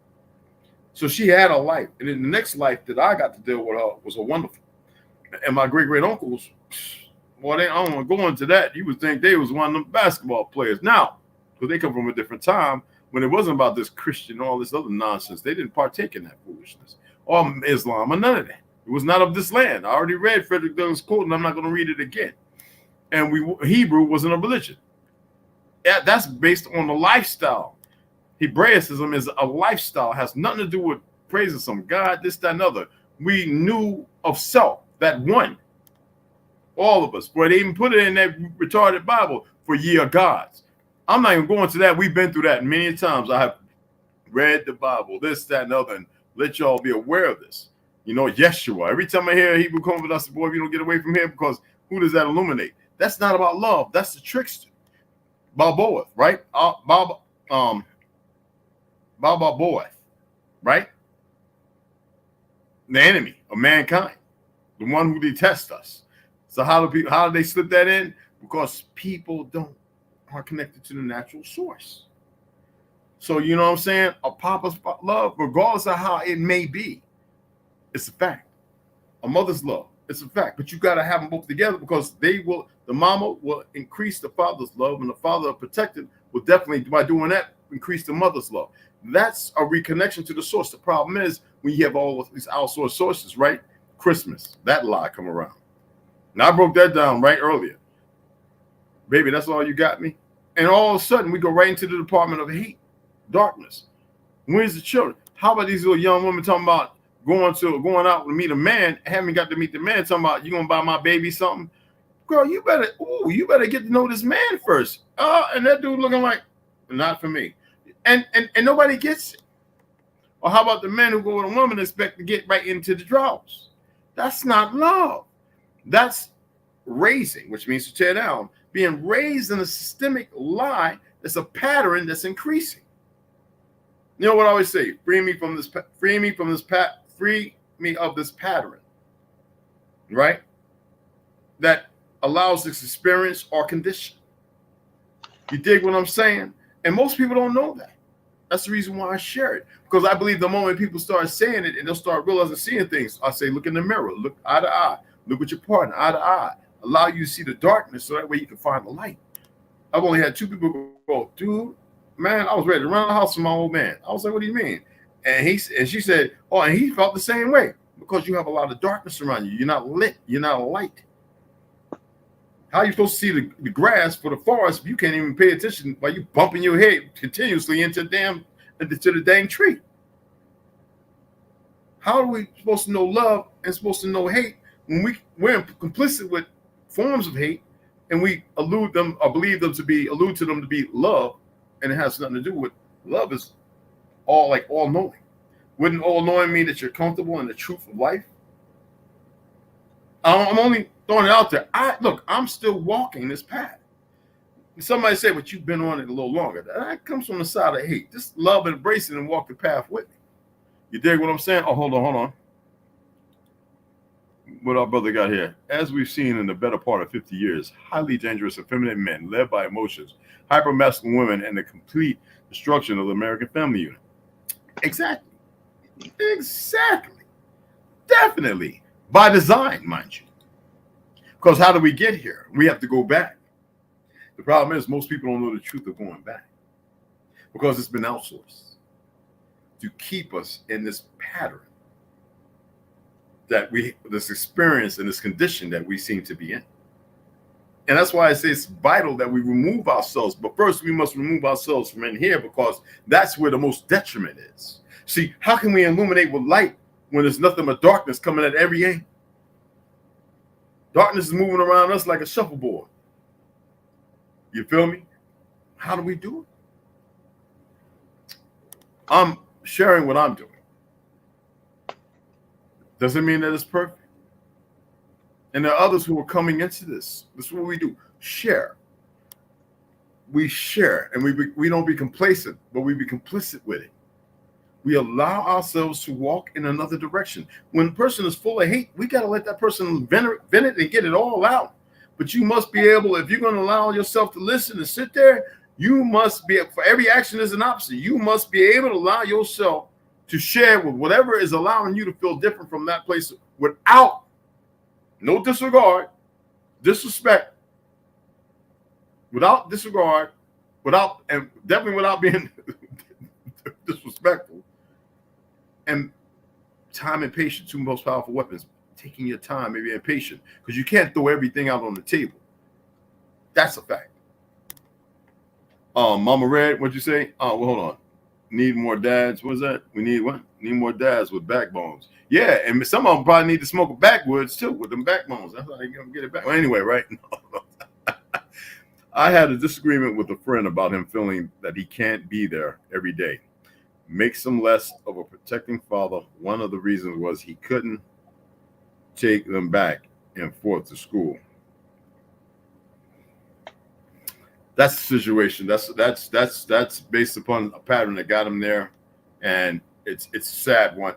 So she had a life. And in the next life that I got to deal with her was a wonderful. And my great-great-uncles, boy, I don't want to go into that. You would think they was one of them basketball players. Now, because they come from a different time when it wasn't about this Christian, all this other nonsense. They didn't partake in that foolishness or Islam or none of that. It was not of this land. I already read Frederick Douglass' quote, and I'm not going to read it again. And Hebrew wasn't a religion. That's based on the lifestyle. Hebraism is a lifestyle. It has nothing to do with praising some God, this, that, and other. We knew of self, that one. All of us. But they even put it in that retarded Bible for ye are gods. I'm not even going to that. We've been through that many times. I have read the Bible, this, that, and other, and let y'all be aware of this. You know, Yeshua. Every time I hear a Hebrew come with us, boy, if you don't get away from here, because who does that illuminate? That's not about love. That's the trickster. Balboa, right? Balboa, right? The enemy of mankind, the one who detests us. So how do they slip that in? Because people are connected to the natural source. So you know what I'm saying? A papa's love, regardless of how it may be, it's a fact. A mother's love, it's a fact. But you got to have them both together, because the mama will increase the father's love, and the father protected will definitely, by doing that, increase the mother's love. That's a reconnection to the source. The problem is when you have all of these outsourced sources, right? Christmas, that lie come around. Now I broke that down right earlier. Baby, that's all you got me? And all of a sudden we go right into the department of hate, darkness. Where's the children? How about these little young women talking about going out to meet a man, haven't got to meet the man, talking about you gonna buy my baby something? Girl, you better get to know this man first. And that dude looking like, not for me. And nobody gets it. Or how about the men who go with a woman and expect to get right into the drawers? That's not love. That's raising, which means to tear down. Being raised in a systemic lie that's a pattern that's increasing. You know what I always say? Free me of this pattern. Right? That allows this experience or condition. You dig what I'm saying? And most people don't know that. That's the reason why I share it. Because I believe the moment people start saying it and they'll start realizing, seeing things, I say, look in the mirror, look eye to eye, look with your partner, eye to eye. Allow you to see the darkness so that way you can find the light. I've only had 2 people go, dude, man, I was ready to run the house for my old man. I was like, what do you mean? And she said, oh, and he felt the same way, because you have a lot of darkness around you. You're not lit. You're not a light. How are you supposed to see the grass for the forest if you can't even pay attention while you bumping your head continuously into the dang tree? How are we supposed to know love and supposed to know hate when we're complicit with forms of hate, and we allude to them to be love, and it has nothing to do with love? Is all knowing. Wouldn't all knowing mean that you're comfortable in the truth of life? I'm only throwing it out there. I'm still walking this path. Somebody say, but you've been on it a little longer. That comes from the side of hate. Just love and embrace it and walk the path with me. You dig what I'm saying? Oh, hold on. What our brother got here. As we've seen in the better part of 50 years, highly dangerous effeminate men led by emotions, hyper-masculine women, and the complete destruction of the American family unit. Exactly. Definitely. By design, mind you. Because how do we get here? We have to go back. The problem is most people don't know the truth of going back because it's been outsourced to keep us in this pattern that this experience and this condition that we seem to be in. And that's why I say it's vital that we remove ourselves. But first, we must remove ourselves from in here because that's where the most detriment is. See, how can we illuminate with light when there's nothing but darkness coming at every angle? Darkness is moving around us like a shuffleboard. You feel me? How do we do it? I'm sharing what I'm doing. Doesn't mean that it's perfect. And there are others who are coming into this. This is what we do. Share. We share, and we don't be complacent, but we be complicit with it. We allow ourselves to walk in another direction. When a person is full of hate, we got to let that person vent it and get it all out. But you must be able, if you're going to allow yourself to listen and sit there, you must be, for every action is an opposite. You must be able to allow yourself to share with whatever is allowing you to feel different from that place without no disregard, disrespect, without disregard, and definitely without being disrespectful. And time and patience, two most powerful weapons. Taking your time, maybe being patient, because you can't throw everything out on the table. That's a fact. Mama Red, what'd you say? Oh, well, hold on. Need more dads. What's that? We need what? Need more dads with backbones. Yeah, and some of them probably need to smoke a backwoods too with them backbones. That's how they gonna get it back. Well, anyway, right? I had a disagreement with a friend about him feeling that he can't be there every day. Makes him less of a protecting father. One of the reasons was he couldn't take them back and forth to school. That's the situation. That's based upon a pattern that got him there, and it's a sad one.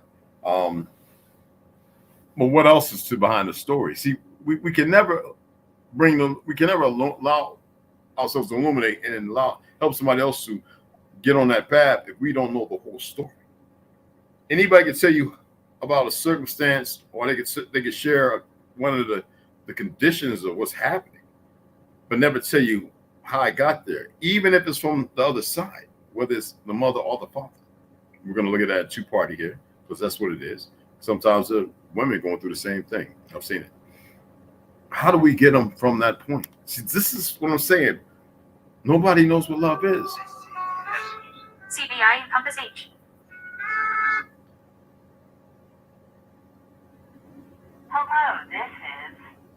But what else is behind the story? See, we can never allow ourselves to illuminate and help somebody else to get on that path if we don't know the whole story. Anybody can tell you about a circumstance, or they could share one of the conditions of what's happening, but never tell you how I got there, even if it's from the other side, whether it's the mother or the father. We're going to look at that two-party here, because that's what it is. Sometimes the women going through the same thing. I've seen it. How do we get them from that point? See, this is what I'm saying. Nobody knows what love is.
CBI Encompass H. Hello, this is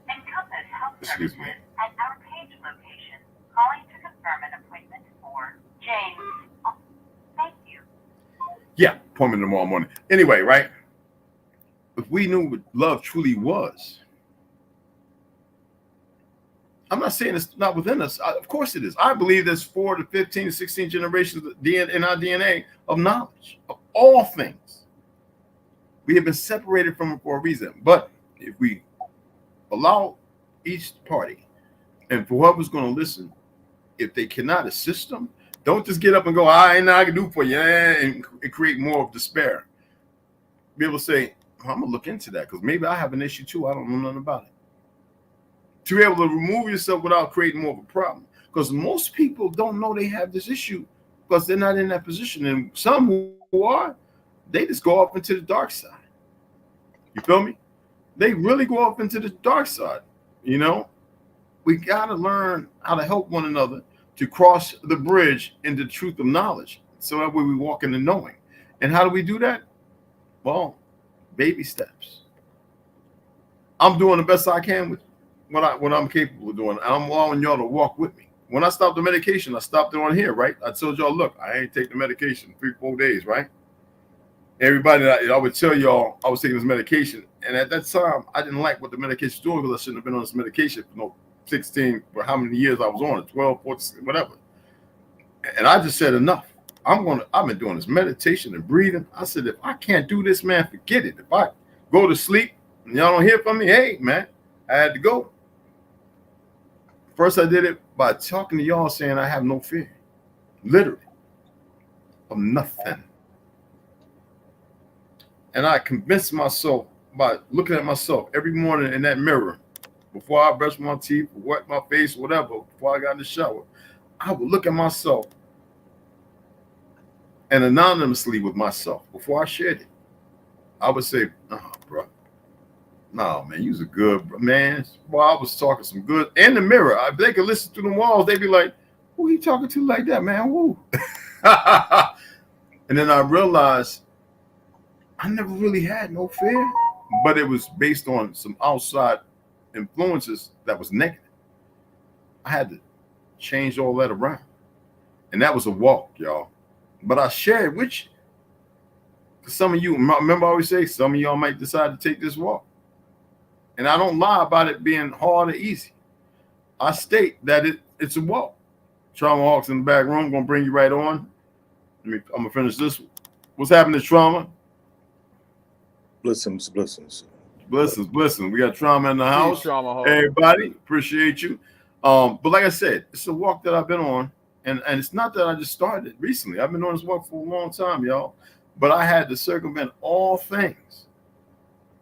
Encompass Health Services at our page location, calling to confirm an appointment for James. Oh, thank you.
Yeah, appointment tomorrow morning. Anyway, right? If we knew what love truly was, I'm not saying it's not within us. Of course it is. I believe there's 4 to 15 to 16 generations in our DNA of knowledge of all things. We have been separated from it for a reason. But if we allow each party and for whoever's going to listen, if they cannot assist them, don't just get up and go, I ain't nothing I can do for you, and create more of despair. Be able to say, I'm going to look into that because maybe I have an issue too. I don't know nothing about it. To be able to remove yourself without creating more of a problem. Because most people don't know they have this issue because they're not in that position. And some who are, they just go off into the dark side. You feel me? They really go off into the dark side. You know, we got to learn how to help one another to cross the bridge into the truth of knowledge. So that way we walk in the knowing. And how do we do that? Well, baby steps. I'm doing the best I can with what I'm capable of doing. I'm allowing y'all to walk with me. When I stopped the medication, I stopped it on here, right? I told y'all, look, I ain't taking the medication 3-4 days, right? Everybody, I would tell y'all I was taking this medication. And at that time, I didn't like what the medication was doing because I shouldn't have been on this medication for 16, for how many years I was on it, 12, 14, whatever. And I just said enough. I've been doing this meditation and breathing. I said, if I can't do this, man, forget it. If I go to sleep and y'all don't hear from me, hey, man, I had to go. First, I did it by talking to y'all, saying I have no fear, literally, of nothing. And I convinced myself by looking at myself every morning in that mirror before I brush my teeth, wet my face, whatever, before I got in the shower. I would look at myself and anonymously with myself before I shared it. I would say, "Oh, bro, no, man, you's a good man." Well, I was talking some good in the mirror. They could listen through the walls. They'd be like, "Who he talking to like that, man? Woo." And then I realized I never really had no fear, but it was based on some outside influences that was negative. I had to change all that around. And that was a walk, y'all. But I shared with you. Some of you, remember I always say, some of y'all might decide to take this walk. And I don't lie about it being hard or easy. I state that it's a walk. Trauma Hawks in the back room, gonna bring you right on. I'm gonna finish this. What's happening to Trauma?
Blessings.
Blessings. We got Trauma in the house.
Trauma Hawk.
Everybody, appreciate you. But like I said, it's a walk that I've been on, and it's not that I just started recently. I've been on this walk for a long time, y'all. But I had to circumvent all things.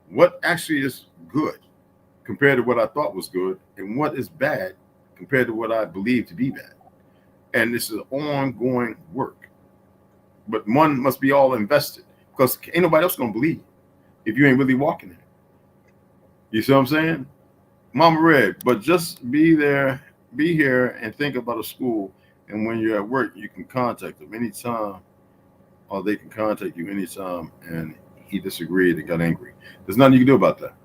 What actually is good compared to what I thought was good, and what is bad compared to what I believe to be bad. And this is ongoing work. But one must be all invested, because ain't nobody else gonna believe you if you ain't really walking it. You see what I'm saying? Mama Red, but just be there, be here, and think about a school. And when you're at work, you can contact them anytime, or they can contact you anytime. And he disagreed and got angry. There's nothing you can do about that.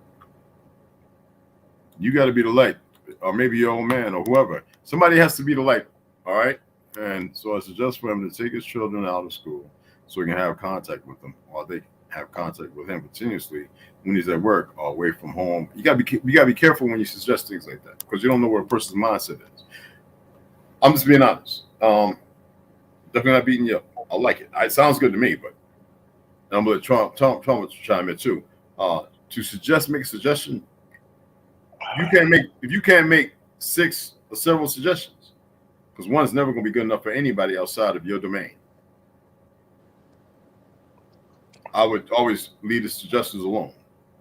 You got to be the light, or maybe your old man or whoever. Somebody has to be the light, all right? And so I suggest for him to take his children out of school so he can have contact with them, or they have contact with him continuously when he's at work or away from home. You gotta be careful when you suggest things like that, because you don't know what a person's mindset is. I'm just being honest. Definitely not beating you up. I like it. It sounds good to me, but I'm gonna let Trump chime in too. To make a suggestion. If you can't make 6 or several suggestions, because one's never gonna be good enough for anybody outside of your domain. I would always leave the suggestions alone.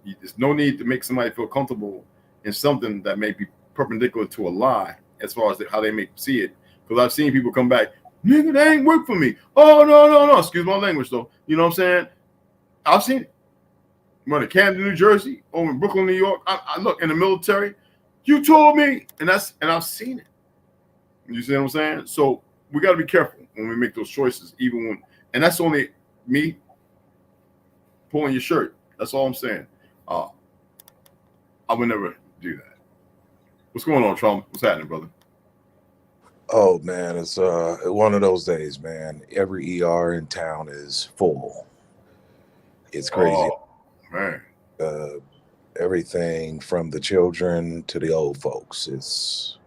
There's no need to make somebody feel comfortable in something that may be perpendicular to a lie as far as how they may see it. Because I've seen people come back, nigga, that ain't work for me. Oh, no. Excuse my language, though. You know what I'm saying? I've seen it. When in Camden, New Jersey, over in Brooklyn, New York, I look in the military. You told me, and I've seen it. You see what I'm saying? So we got to be careful when we make those choices, and that's only me pulling your shirt. That's all I'm saying. I would never do that. What's going on, Trump? What's happening, brother?
Oh man, it's one of those days, man. Every ER in town is full. It's crazy.
Oh, man.
Everything from the children to the old folks.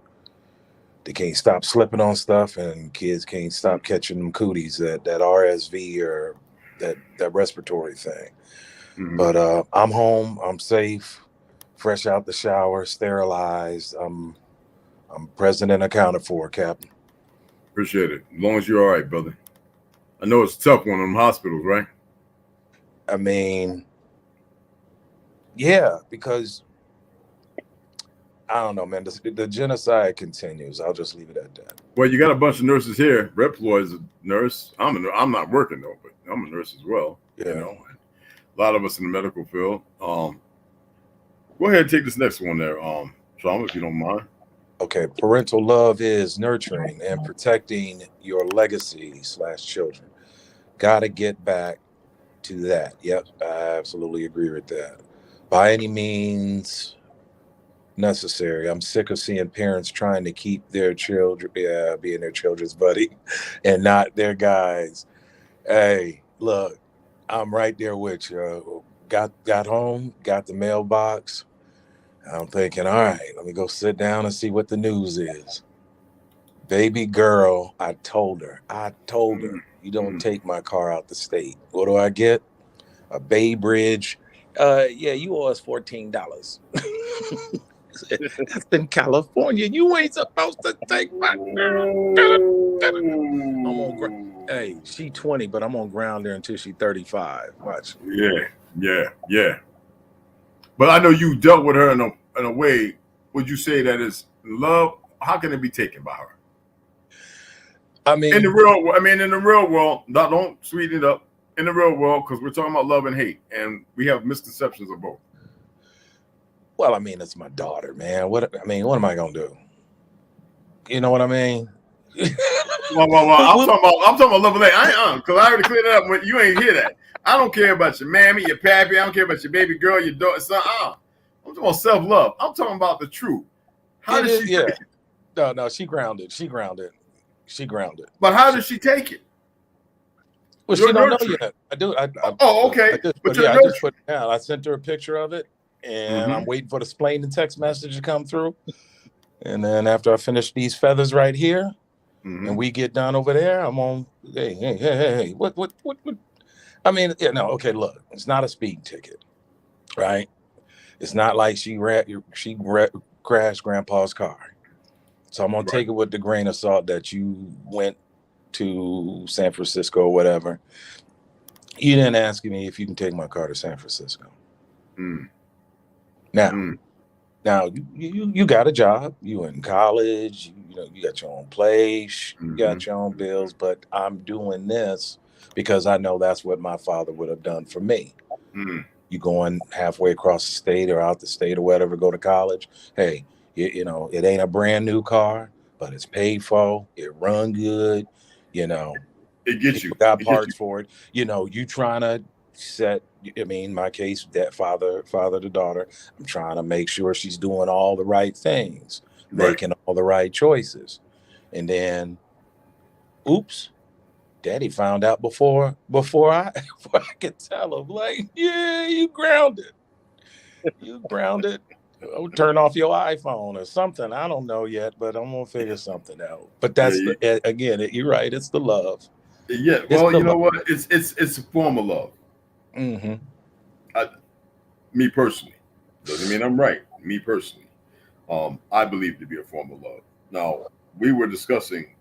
They can't stop slipping on stuff, and kids can't stop catching them cooties, that RSV or that respiratory thing. Mm-hmm. But I'm home. I'm safe, fresh out the shower, sterilized. I'm present and accounted for, Captain.
Appreciate it. As long as you're all right, brother. I know it's tough one of them hospitals, right?
I mean, yeah, because I don't know, man. The genocide continues. I'll just leave it at that.
Well, you got a bunch of nurses here. Rep Floyd is a nurse. I'm not working though, but I'm a nurse as well. Yeah. You know, a lot of us in the medical field. Go ahead and take this next one there, Trauma, if you don't mind.
Okay, parental love is nurturing and protecting your legacy / children. Got to get back to that. Yep, I absolutely agree with that. By any means necessary. I'm sick of seeing parents trying to keep their children, being their children's buddy and not their guys. Hey, look, I'm right there with you. Got home, got the mailbox. I'm thinking, all right, let me go sit down and see what the news is. Baby girl, I told her, you don't take my car out the state. What do I get? A Bay Bridge. Yeah, you owe us $14. That's in California. You ain't supposed to take my Hey, she 20, but I'm on ground there until she 35. Watch.
Yeah. But I know you dealt with her in a way. Would you say that is love? How can it be taken by her?
I mean,
in the real world, don't sweeten it up. In the real world, because we're talking about love and hate, and we have misconceptions of both.
Well, I mean, it's my daughter, man. What am I gonna do? You know what I mean?
Well, I'm talking about love and hate. Because I already cleared it up. When you ain't hear that. I don't care about your mammy, your pappy. I don't care about your baby girl, your daughter, son. I'm talking about self-love. I'm talking about the truth. How does she take it?
No, she grounded.
But how does she take it?
Well, she don't know yet. I do.
Okay.
I just put it down. I sent her a picture of it, and I'm waiting for the explaining text message to come through. And then after I finish these feathers right here, and we get done over there, I'm on. Hey, what? I mean, okay. Look, it's not a speeding ticket, right? It's not like she crashed Grandpa's car. So I'm gonna take it with the grain of salt that you went to San Francisco or whatever. You didn't ask me if you can take my car to San Francisco. Now you got a job. You in college. You got your own place. You got your own bills. But I'm doing this because I know that's what my father would have done for me. You going halfway across the state or out the state or whatever, go to college. Hey, it ain't a brand new car, but it's paid for. It run good.
It gets you.
Got parts for it. You trying to set. I mean, my case, that father to daughter. I'm trying to make sure she's doing all the right things, making all the right choices, and then, oops, Daddy found out before I could tell him. Like, yeah, you grounded. Oh, turn off your iPhone or something. I don't know yet, but I'm gonna figure something out. But that's you're right. It's the love.
Yeah. Well, you know what? It's a form of love. Me personally, doesn't mean I'm right. Me personally, I believe it to be a form of love. Now, we were discussing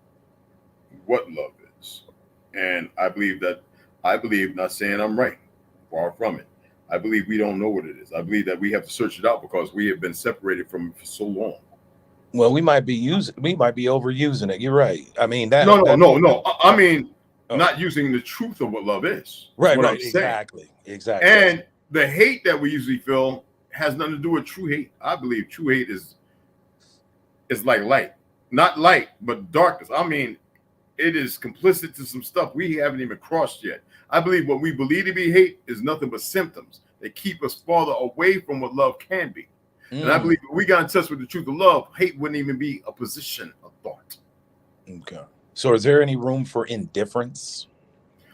what love is, and I believe, not saying I'm right, far from it. I believe we don't know what it is. I believe that we have to search it out because we have been separated from it for so long.
Well, we might be overusing it. You're right. I mean that.
No. I mean, not using the truth of what love is.
Right.
Exactly.
And
the hate that we usually feel has nothing to do with true hate. I believe true hate is like light, not light, but darkness. I mean, it is complicit to some stuff we haven't even crossed yet. I believe what we believe to be hate is nothing but symptoms that keep us farther away from what love can be. And I believe if we got in touch with the truth of love, hate wouldn't even be a position of thought.
Okay. So is there any room for indifference?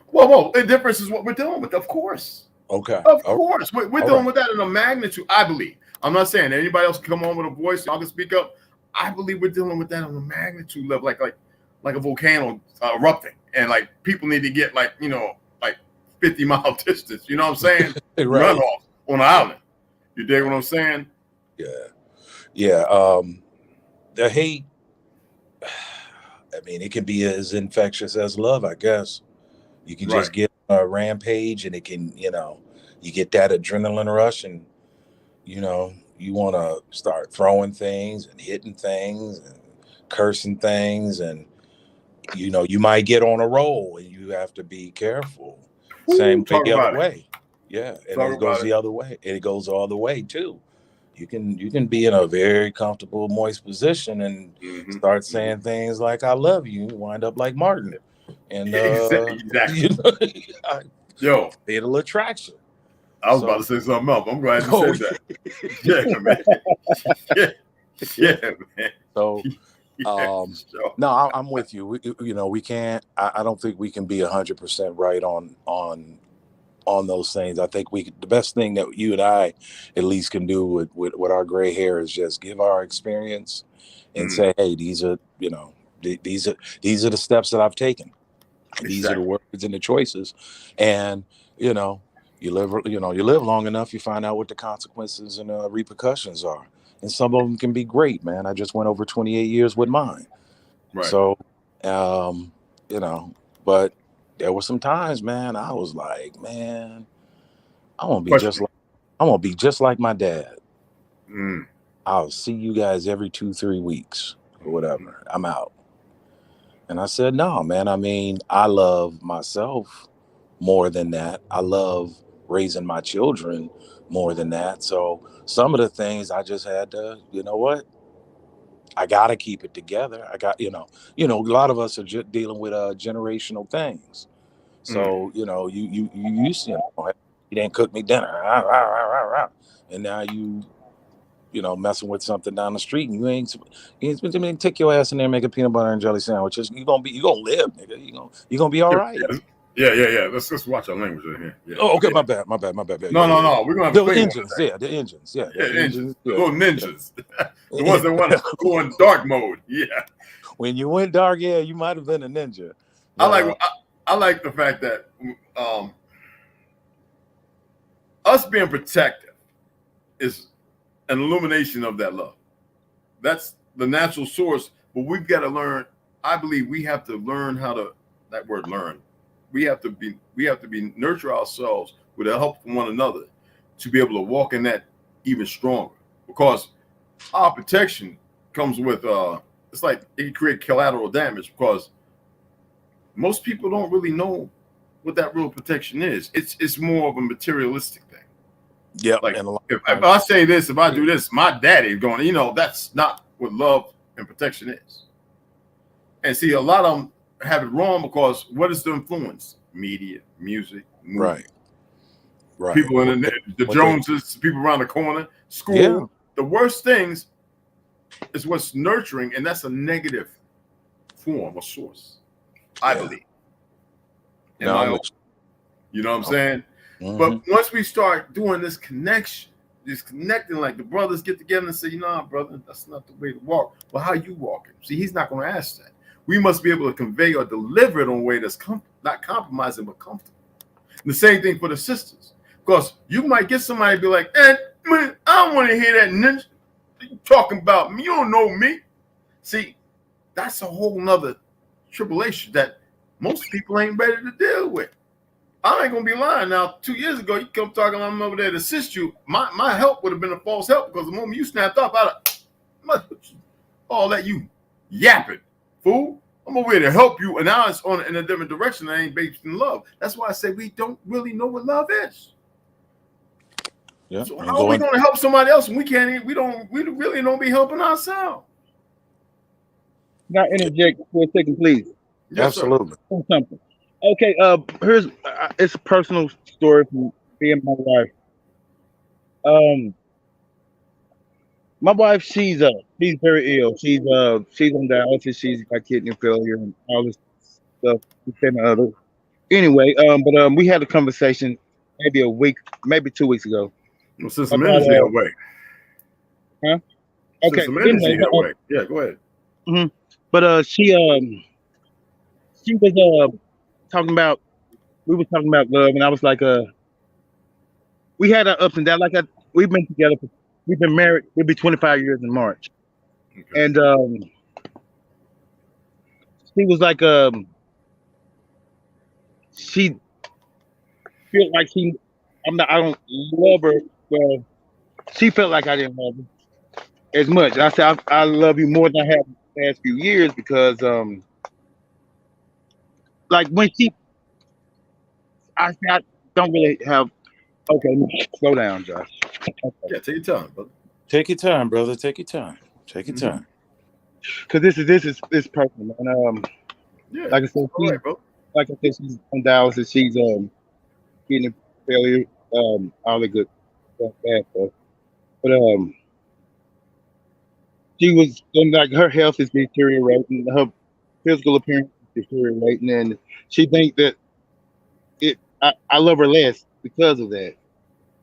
Well, indifference is what we're dealing with, of course.
Okay.
Of course. We're dealing with that in a magnitude, I believe. I'm not saying anybody else can come on with a voice, y'all can speak up. I believe we're dealing with that on a magnitude level, like a volcano erupting. And like people need to get like 50-mile distance. You know what I'm saying? Run off on an island. You dig what I'm saying?
Yeah. The hate, I mean, it can be as infectious as love, I guess. You can just get a rampage and it can, you get that adrenaline rush and, you want to start throwing things and hitting things and cursing things. And, you might get on a roll and you have to be careful. Same way the other way. Yeah. And it goes the other way. It goes all the way too. You can be in a very comfortable, moist position and start saying things like "I love you," wind up like Martin, and
exactly.
Fatal attraction.
I was about to say something else. I'm glad you said that. Yeah, man.
So, no, I'm with you. We can't. I don't think we can be 100% right on on those things. I think the best thing that you and I at least can do with our gray hair is just give our experience and say, hey, these are these are the steps that I've taken. And these are the words and the choices. And you live long enough, you find out what the consequences and repercussions are. And some of them can be great, man. I just went over 28 years with mine.
Right.
So, but there were some times, man, I was like, man, I want to be just like my dad. I'll see you guys every 2-3 weeks or whatever. I'm out. And I said, no, man. I mean, I love myself more than that. I love raising my children more than that. So some of the things I just had to, you know what? I got to keep it together. I got, a lot of us are dealing with generational things. So, you used to, you didn't cook me dinner. And now messing with something down the street and you ain't take your ass in there and make a peanut butter and jelly sandwich. You gonna live, nigga. You gonna be all right.
Yeah. Let's watch our language right here. Yeah.
Oh, okay, my bad.
No. We're gonna have
the engines. Yeah, the engines. Yeah,
the engines. The little ninjas. The ones that want to go in dark mode. Yeah.
When you went dark, yeah, you might have been a ninja.
I like the fact that us being protective is an illumination of that love. That's the natural source, but we've got to learn. I believe we have to learn how to, that word learn. We have to be nurture ourselves with the help from one another to be able to walk in that even stronger, because our protection comes with it's like it can create collateral damage, because most people don't really know what that real protection is. It's more of a materialistic thing.
Yeah,
like if I say this, if I do this, my daddy going, that's not what love and protection is. And see, a lot of them have it wrong, because what is the influence? Media, music, movies. Right. People in the Joneses, people around the corner, school. Yeah. The worst things is what's nurturing, and that's a negative form or source, I believe. You know what I'm saying? Mm-hmm. But once we start doing this connection, just connecting, like the brothers get together and say, brother, that's not the way to walk. Well, how you walking? See, he's not going to ask that. We must be able to convey or deliver it in a way that's not compromising, but comfortable. And the same thing for the sisters, because you might get somebody be like, man, I don't want to hear that ninja. You talking about me? You don't know me. See, that's a whole nother tribulation that most people ain't ready to deal with. I ain't gonna be lying. Now, 2 years ago, you come talking, I'm over there to assist you. My help would have been a false help, because the moment you snapped up, all that you yapping, fool. I'm over here to help you, and now it's in a different direction. That ain't based in love. That's why I say we don't really know what love is. Yeah. So how are we gonna help somebody else when we really don't be helping ourselves?
Can I interject for a second, please?
Yes, absolutely.
Something. Okay, here's it's a personal story from me and my wife. My wife, she's very ill. She's on dialysis. She's got kidney failure and all this stuff. Anyway, but we had a conversation maybe 2 weeks ago.
Well, since some energy away.
Huh? Okay.
Some energy away. Yeah, go ahead.
Mm-hmm. But she was talking about love, and I was like, we had our ups and downs. We've been together. We've been married. It'll be 25 years in March. Okay. And she was like, she felt like I don't love her. Well, she felt like I didn't love her as much. I said, I love you more than I have the past few years, because like when I don't really have. Okay, slow down, Josh. Okay.
Yeah, take your time, brother.
Take your time, brother. Take your time. Take your time.
Because this is personal, and
yeah.
Like I said, she's on dialysis. She's kidney failure, all the good stuff, bad stuff. But she was like, her health is deteriorating, her physical appearance is deteriorating, and she thinks that I love her less because of that.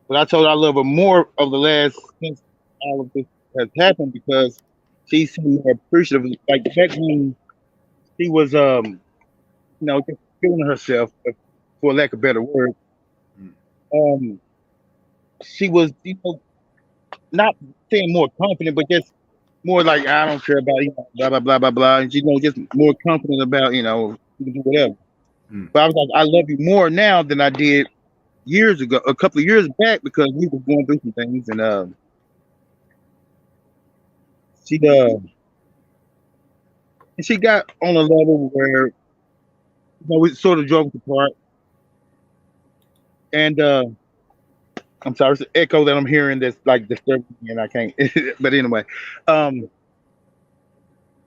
But I told her I love her more of the last since all of this has happened because she seemed more appreciative. Like back when she was just feeling herself, for lack of a better word. Um, she was not saying more confident, but just more like I don't care about blah blah blah blah blah, and just more confident about you can do whatever. But I was like, I love you more now than I did years ago, a couple of years back, because we were going through some things, and she she got on a level where we sort of drove us apart, and I'm sorry, it's an echo that I'm hearing that's like disturbing me, and I can't. But anyway,
You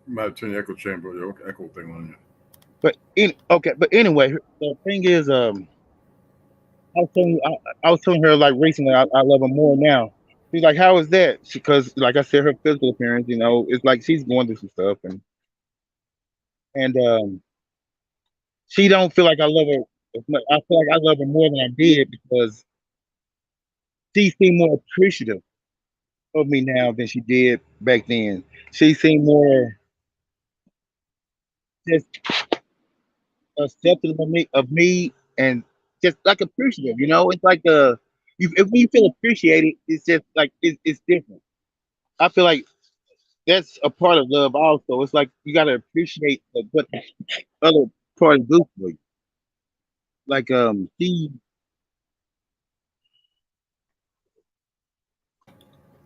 might turn the echo chamber, your echo thing on you.
but anyway, the thing is, I was telling her like recently, I love her more now. She's like, how is that? Because like I said, her physical appearance, it's like she's going through some stuff, and she don't feel like I love her as much. I feel like I love her more than I did because she seemed more appreciative of me now than she did back then. She seemed more just accepting of me and just like appreciative. It's like if you feel appreciated, it's just like it's different. I feel like that's a part of love also. It's like you gotta appreciate what the other party do for you. Like she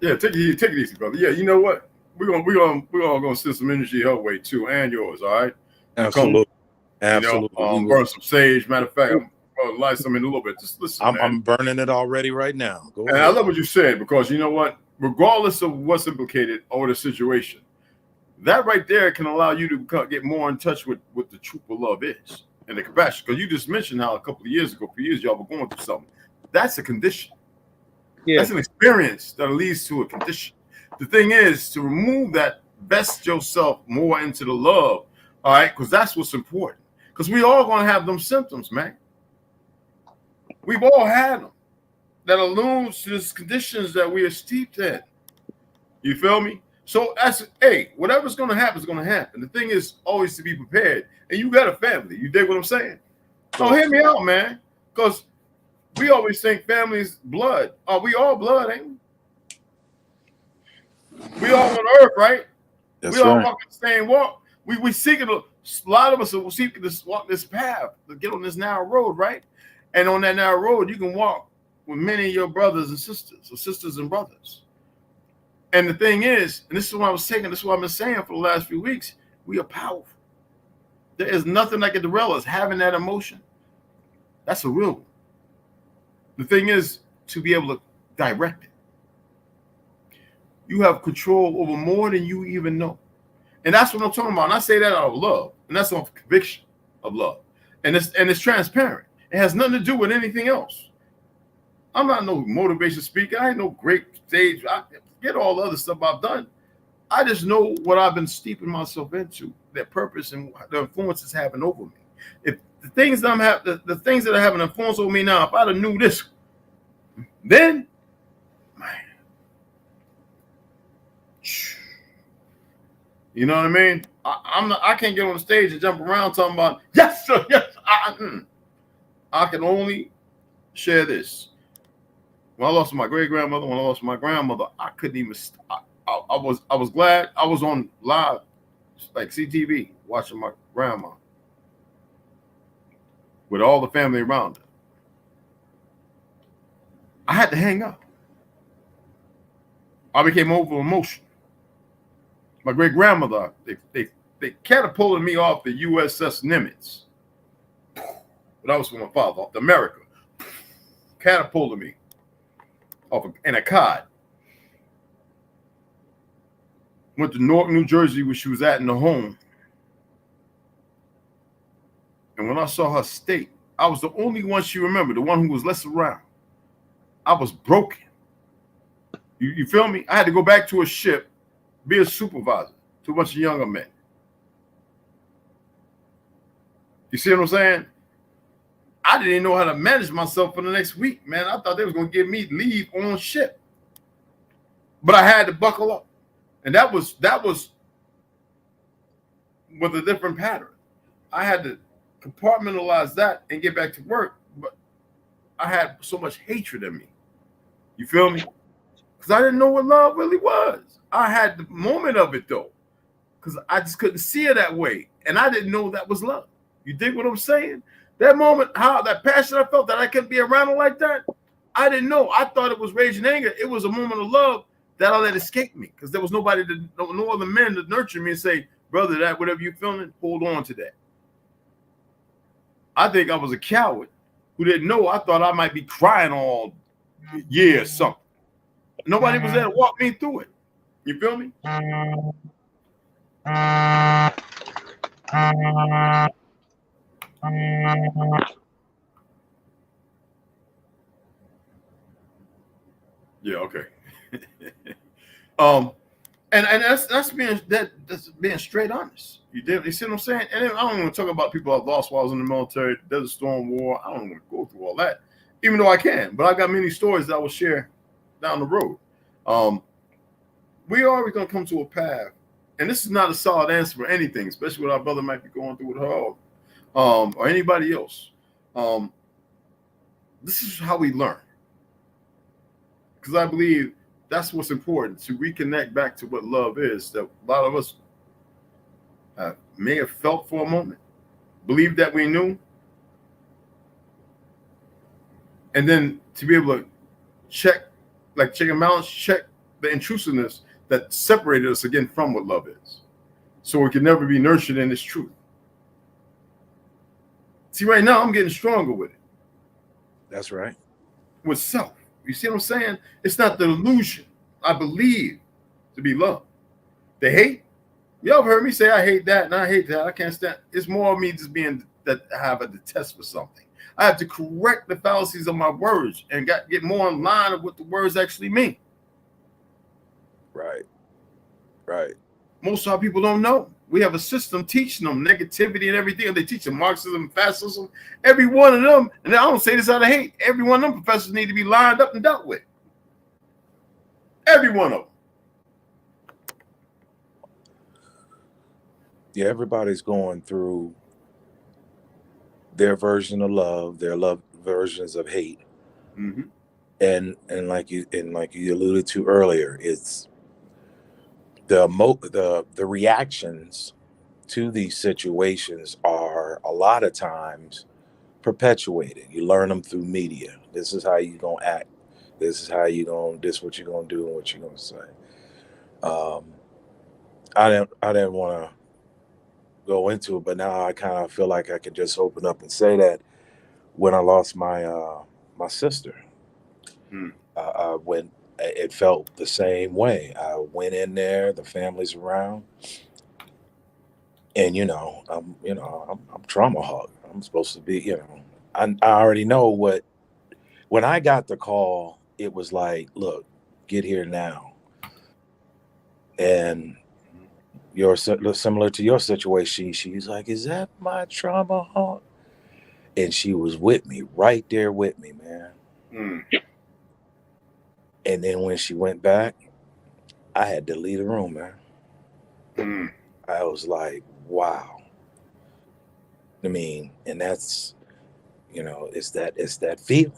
Yeah, take it easy, brother. Yeah, you know what? We're all gonna send some energy her way too, and yours. All right.
Absolutely. Absolutely.
Burn some sage. Matter of fact, I'm gonna light some in a little bit. Just listen, man.
I'm burning it already right now. Go
And
ahead.
I love what you said, because you know what? Regardless of what's implicated or the situation, that right there can allow you to get more in touch with what the truth of love is and the compassion. Because you just mentioned how a couple of years ago, for years, y'all were going through something. That's a condition.
Yeah.
That's an experience that leads to a condition. The thing is to remove that, vest yourself more into the love, all right? Because that's what's important. Because we all going to have them symptoms, man. We've all had them that alludes to these conditions that we are steeped in. You feel me? So whatever's going to happen is going to happen. The thing is always to be prepared. And you got a family. You dig what I'm saying? So hear me out, man. Because we always think family is blood. Are we all blood, ain't we? We all on earth, right? We all walking the same walk. We seeking a lot of us are seeking to walk this path, to get on this narrow road, right? And on that narrow road, you can walk with many of your brothers and sisters, or sisters and brothers. And the thing is, and this is what I was saying, this is what I've been saying for the last few weeks, we are powerful. There is nothing that can derail us. Having that emotion, that's a real one. The thing is to be able to direct it. You have control over more than you even know. And that's what I'm talking about. And I say that out of love. And that's on conviction of love. And it's transparent. It has nothing to do with anything else. I'm not no motivation speaker. I ain't no great stage. I get all the other stuff I've done. I just know what I've been steeping myself into, their purpose and the influence it's having over me. If the things that the things that are having influence over me now, if I'd have knew this, then, man, you know what I mean? I can't get on the stage and jump around talking about yes, sir, yes. I can only share this. When I lost my great grandmother, when I lost my grandmother, I couldn't even. I was glad I was on live, like CTV, watching my grandma with all the family around her. I had to hang up. I became over emotional. My great grandmother, they catapulted me off the USS Nimitz. But I was from my father, off the America. Catapulted me off in a cod. Went to Newark, New Jersey, where she was at in the home. And when I saw her state, I was the only one she remembered, the one who was less around. I was broken. You feel me? I had to go back to a ship, be a supervisor to a bunch of younger men. You see what I'm saying? I didn't even know how to manage myself for the next week, man. I thought they was gonna give me leave on ship, but I had to buckle up, and that was with a different pattern. I had to compartmentalize that and get back to work, but I had so much hatred in me. You feel me? Because I didn't know what love really was. I had the moment of it though, because I just couldn't see it that way, and I didn't know that was love. You dig what I'm saying? That moment, how that passion I felt that I couldn't be around it like that, I didn't know. I thought it was raging anger. It was a moment of love that I let escape me because there was nobody no other men to nurture me and say, brother, that whatever you're feeling, hold on to that. I think I was a coward who didn't know. I thought I might be crying all year or something. Nobody was there to walk me through it. You feel me? Yeah, okay. And that's being straight honest. You see what I'm saying? And I don't want to talk about people I've lost while I was in the military, Desert Storm War. I don't want to go through all that, even though I can. But I got many stories that I will share down the road. We are always gonna come to a path, and this is not a solid answer for anything, especially what our brother might be going through with her, or anybody else. This is how we learn, because I believe that's what's important, to reconnect back to what love is, that a lot of us may have felt for a moment, believed that we knew, and then to be able to check and balance, check the intrusiveness that separated us again from what love is, so it can never be nurtured in its truth. See, right now I'm getting stronger with it.
That's right.
With self. You see what I'm saying? It's not the illusion I believe to be love. The hate, y'all heard me say I hate that and I hate that. I can't stand. It's more of me just being that I have a detest for something. I have to correct the fallacies of my words and get more in line of what the words actually mean.
Right. Right.
Most of our people don't know. We have a system teaching them negativity and everything. They teach them Marxism, fascism, every one of them. And I don't say this out of hate. Every one of them professors need to be lined up and dealt with. Every one of them.
Yeah, everybody's going through their version of love, their love versions of hate.
Mm-hmm.
And like you alluded to earlier, it's the reactions to these situations are a lot of times perpetuated. You learn them through media. This is how you gonna act. This is how you gonna. This what you're gonna do and what you're gonna say. I didn't want to go into it, but now I kind of feel like I could just open up and say that when I lost my sister, I went. It felt the same way. I went in there. The family's around. And I'm trauma hog. I'm supposed to be, I already know what. When I got the call, it was like, look, get here now. And you're similar to your situation. She's like, is that my trauma hog? And she was with me, right there with me, man. And then when she went back, I had to leave the room, man. I was like, wow. I mean, and that's, it's that feeling.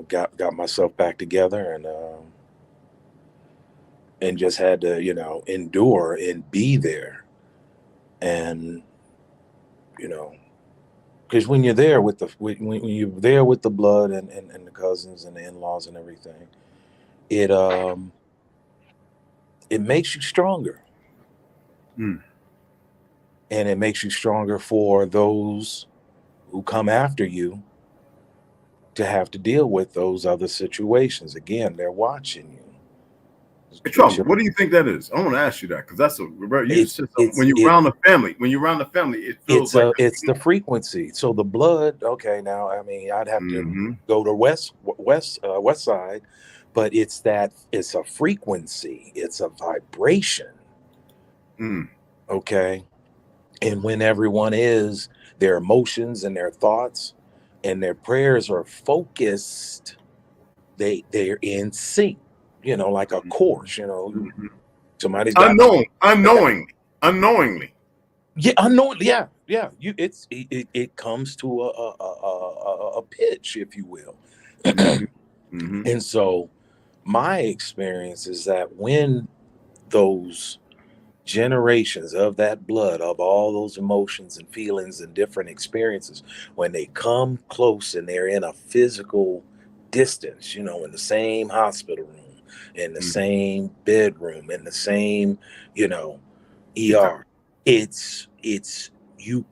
Got myself back together and just had to, endure and be there. And, because when you're there with when you're there with the blood and the cousins and the in-laws and everything, it makes you stronger. And it makes you stronger for those who come after you to have to deal with those other situations. Again, they're watching you.
Hey, Trump, what do you think that is? I want to ask you that because that's when you're around the family. When you're around the family, it feels like
it's the frequency. So the blood. Okay, now I mean, I'd have to go to west side, but it's a frequency. It's a vibration. Okay, And when everyone is, their emotions and their thoughts and their prayers are focused, they're in sync, like a course,
Mhm.
somebody's got to
Unknowingly.
yeah, unknowingly, yeah. It comes to a pitch, if you will.
Mhm.
And so my experience is that when those generations of that blood, of all those emotions and feelings and different experiences, when they come close and they're in a physical distance, in the same hospital room, in the
Mhm.
same bedroom, in the same, you know,
Yeah.
ER, it's you.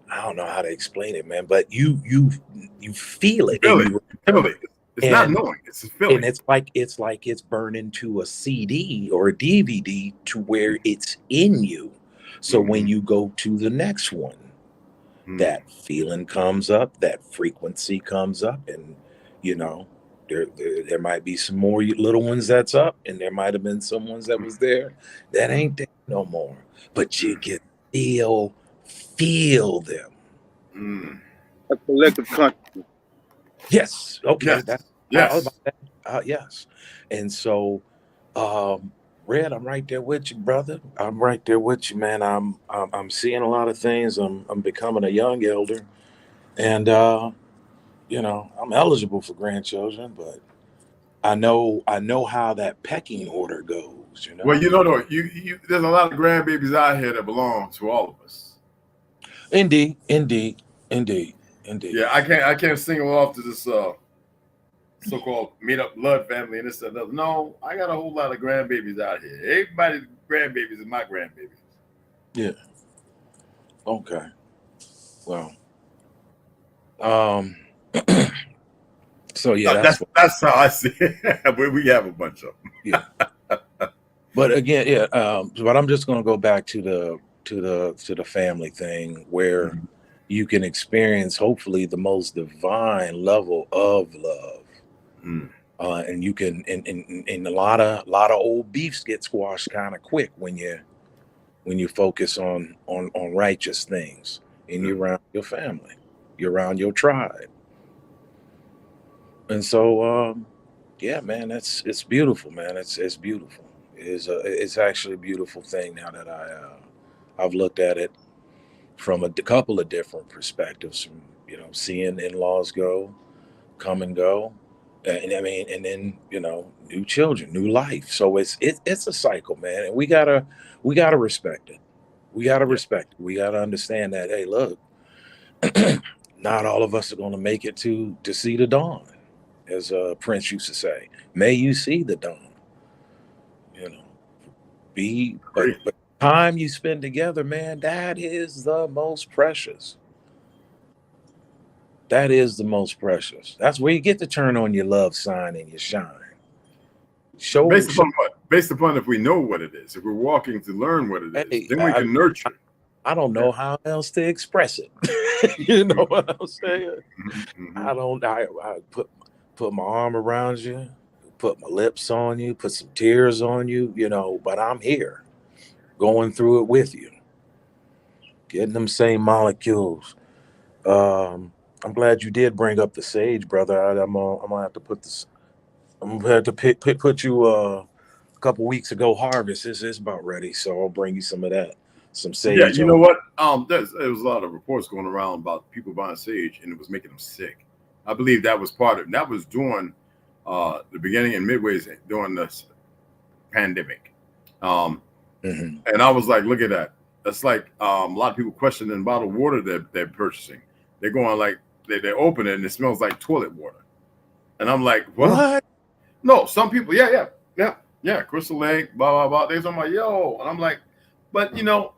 I don't know how to explain it, man, but you feel
You
it and
feel it.
you
You feel
remember
it.
it.
It's not
And
knowing. It's a feeling.
it's burned into a CD or a DVD to where it's in you. So when
Mhm.
you go to the next one,
Mhm.
that feeling comes up, that frequency comes up, and you know, there might be some more little ones that's up, and there might have been some ones that was there that ain't there no more. But you can feel them.
Mhm.
A collective consciousness.
Yes. Okay.
Yes.
That I was about
Yes.
that. Yes. And so, um, Red, I'm right there with you, brother. I'm right there with you, man. I'm seeing a lot of things. I'm becoming a young elder, and I'm eligible for grandchildren, but I know how that pecking order goes.
Well, though, there's a lot of grandbabies out here that belong to all of us.
Indeed, indeed, indeed, indeed.
Yeah, I can't single off to this so-called made-up blood family and this and that. No, I got a whole lot of grandbabies out here. Everybody's grandbabies is my grandbabies.
Yeah. Okay. Well. Um. So yeah, that's
That's
what.
that's how I see it. We have a bunch of them.
Yeah. But again, yeah. But I'm just going to go back to the family thing where
Mhm.
you can experience hopefully the most divine level of love,
Mhm.
and you can and a lot of old beefs get squashed kind of quick when you focus on righteous things and
Yeah.
you're around your family, you're around your tribe, and so yeah, man, it's beautiful, man. It's beautiful. It's actually a beautiful thing now that I've looked at it from a couple of different perspectives. From seeing in-laws come and go, and I mean, and then new children, new life. So it's a cycle, man, and we gotta respect it. We gotta
Yeah.
respect it. We gotta understand that. Hey, look, not all of us are going to make it to see the dawn, as Prince used to say. May you see the dawn. You know, but
Agree.
time you spend together, man, that is the most precious. That is the most precious. That's where you get to turn on your love sign and your shine. Show,
Based
show.
upon what? Based upon if we know what it is, if we're walking to learn what it is,
Hey,
then we can nurture.
I don't
Yeah.
know how else to express it. You know what I'm saying?
Mhm. Mhm.
I don't. I put my arm around you, put my lips on you, put some tears on you. But I'm here, going through it with you, getting them same molecules. I'm glad you did bring up the sage, brother. I'm gonna have to put this. I'm gonna have to put you a couple weeks ago. Harvest is about ready, so I'll bring you some of that, some
Yeah,
sage.
you know what? There was a lot of reports going around about people buying sage, and it was making them sick. I believe that was part of it. That was during the beginning and midways during this pandemic. Um,
Hmm.
and I was like, look at that. That's like a lot of people questioning bottled water that they're purchasing. They're going like they open it and it smells like toilet water. And I'm like, what?
What?
No, some people, yeah, Crystal Lake, blah blah blah. They're talking about yo, and I'm like, but a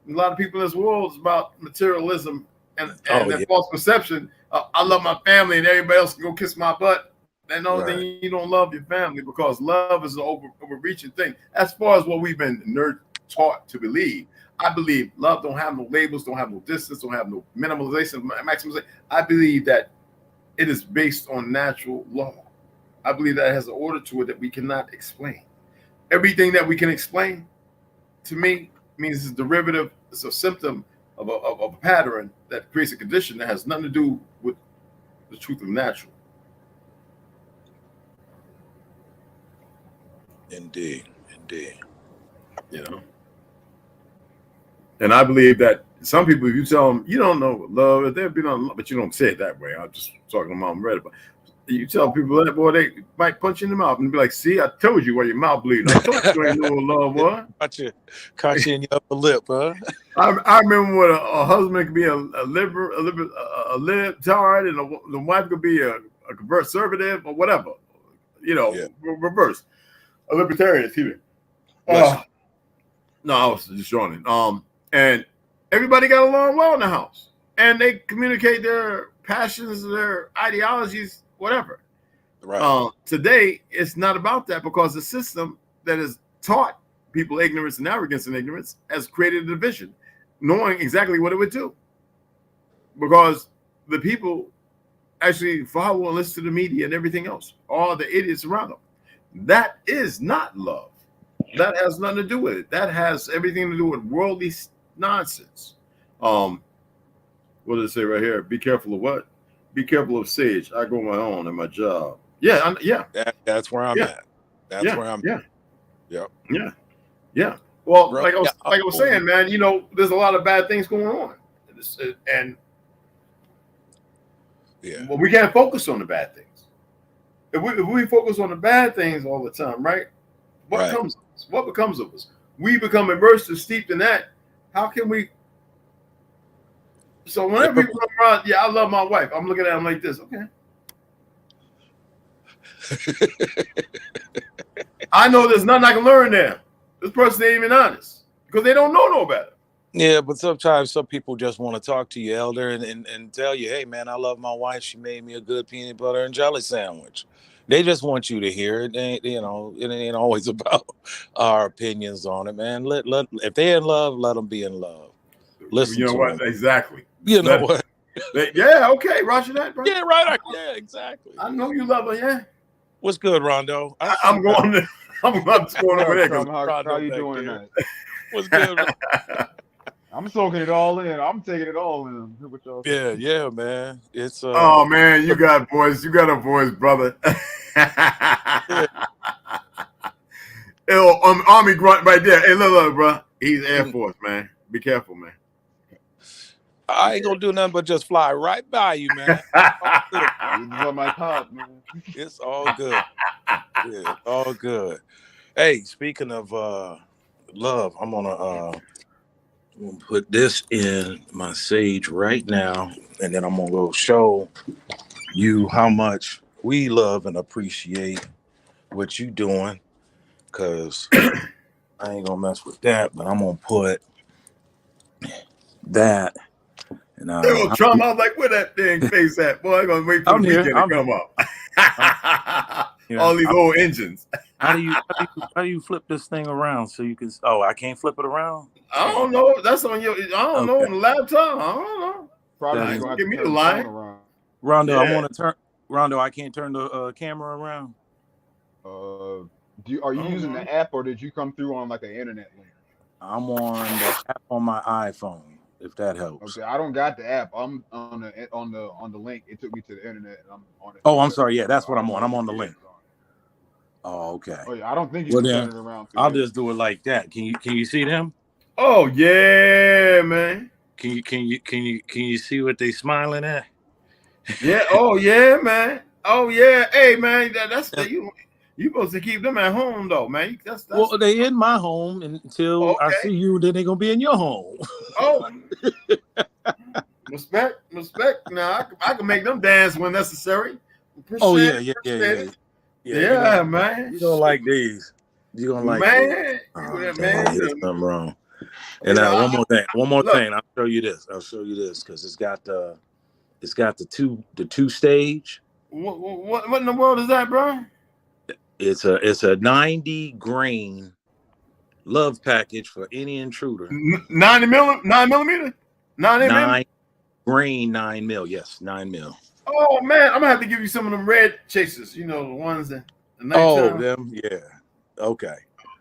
lot of people in this world is about materialism and
Oh
that
yeah,
false perception. I love my family and everybody else can go kiss my butt. And no, then
right.
you don't love your family because love is an overreaching thing. As far as what we've been taught to believe, I believe love don't have no labels, don't have no distance, don't have no minimalization, maximization. I believe that it is based on natural law. I believe that it has an order to it that we cannot explain. Everything that we can explain, to me, means it's derivative. It's a symptom of a pattern that creates a condition that has nothing to do with the truth of natural.
Indeed.
You know. And I believe that some people, if you tell them you don't know what love is, they'll be on, but you don't say it that way. I'm just talking to Mom Red, but you tell people that, boy, they might punch you in the mouth and be like, "See, I told you why your mouth bleeding. I told you ain't know what love was."
Caught you in your upper lip, huh?
I remember when a husband could be a libtard, and the wife could be a conservative or whatever, reverse, a libertarian. Excuse me. No, I was just showing it. And everybody got along well in the house, and they communicate their passions, their ideologies, whatever.
Right.
Today, it's not about that, because the system that has taught people ignorance and arrogance and ignorance has created a division, knowing exactly what it would do. Because the people actually follow and listen to the media and everything else, all the idiots around them. That is not love. That has nothing to do with it. That has everything to do with worldly nonsense. What does it say right here? Be careful of what? Be careful of sage. I go my own in my job. Yeah.
That's where I'm at. That's where I'm at. Yep.
Yeah. Well,
Bro,
like I was saying, man, there's a lot of bad things going on. And well, we can't focus on the bad things. If we focus on the bad things all the time, right? What comes of us? What becomes of us? We become immersed and steeped in that. How can we? So whenever people come around, I love my wife. I'm looking at them like this. Okay. I know there's nothing I can learn there. This person ain't even honest because they don't know no better.
Yeah, but sometimes some people just want to talk to you, elder, and tell you, hey, man, I love my wife. She made me a good peanut butter and jelly sandwich. They just want you to hear it. It ain't always about our opinions on it, man. If they're in love, let them be in love. Listen
you know
to
what?
them.
Exactly.
What?
Okay, Roger that, bro.
Yeah, right. Yeah, exactly.
I know you love her, yeah.
What's good, Rondo?
I'm going just going over there.
How you doing tonight?
What's good?
I'm soaking it all in. I'm taking it all in.
Yeah, man. It's
oh man, you got voice. You got a voice, brother. Army grunt right there. Hey, look, bro. He's Air Force, man. Be careful, man.
I ain't gonna do nothing but just fly right by you, man.
On my top, man.
It's all good. Yeah, all good. Hey, speaking of love, I'm gonna put this in my sage right now, and then I'm gonna go show you how much we love and appreciate what you doing, because I ain't gonna mess with that, but I'm gonna put that. And
Trump, I was like, where that thing face at? Boy, I'm gonna wait for the weekend to come up. All these old engines.
How do you flip this thing around so you can? Oh, I can't flip it around.
I don't know. That's on your. I don't know on the laptop. I don't know.
Probably gonna
give me the line.
Rondo, I want to turn. Rondo, I can't turn the camera around.
Are you using the app, or did you come through on like an internet link?
I'm on the app on my iPhone. If that helps.
Okay, I don't got the app. I'm on the link. It took me to the internet, and I'm on it.
Oh, I'm sorry. Yeah, that's what I'm on. I'm on the link. Oh, okay.
Oh yeah, I don't think you can turn it around.
I'll just do it like that. Can you see them?
Oh yeah, man.
Can you see what they smiling at?
Yeah. Oh yeah, man. Oh yeah. Hey man, that's you supposed to keep them at home though, man. That's
well, they in my home until I see you. Then they gonna be in your home.
Oh, respect. Now I can make them dance when necessary.
Oh yeah.
Yeah, man.
You don't like these. You don't like
man.
Man, there's something wrong. And one more thing. I'll show you this because it's got the two stage.
What in the world is that, bro?
It's a 90 grain love package for any intruder.
9 millimeter?
9 grain 9 mil. Yes, 9 mil.
Oh man, I'm gonna have to give you some of them red chasers. You know, the ones that.
Oh, them, yeah. Okay.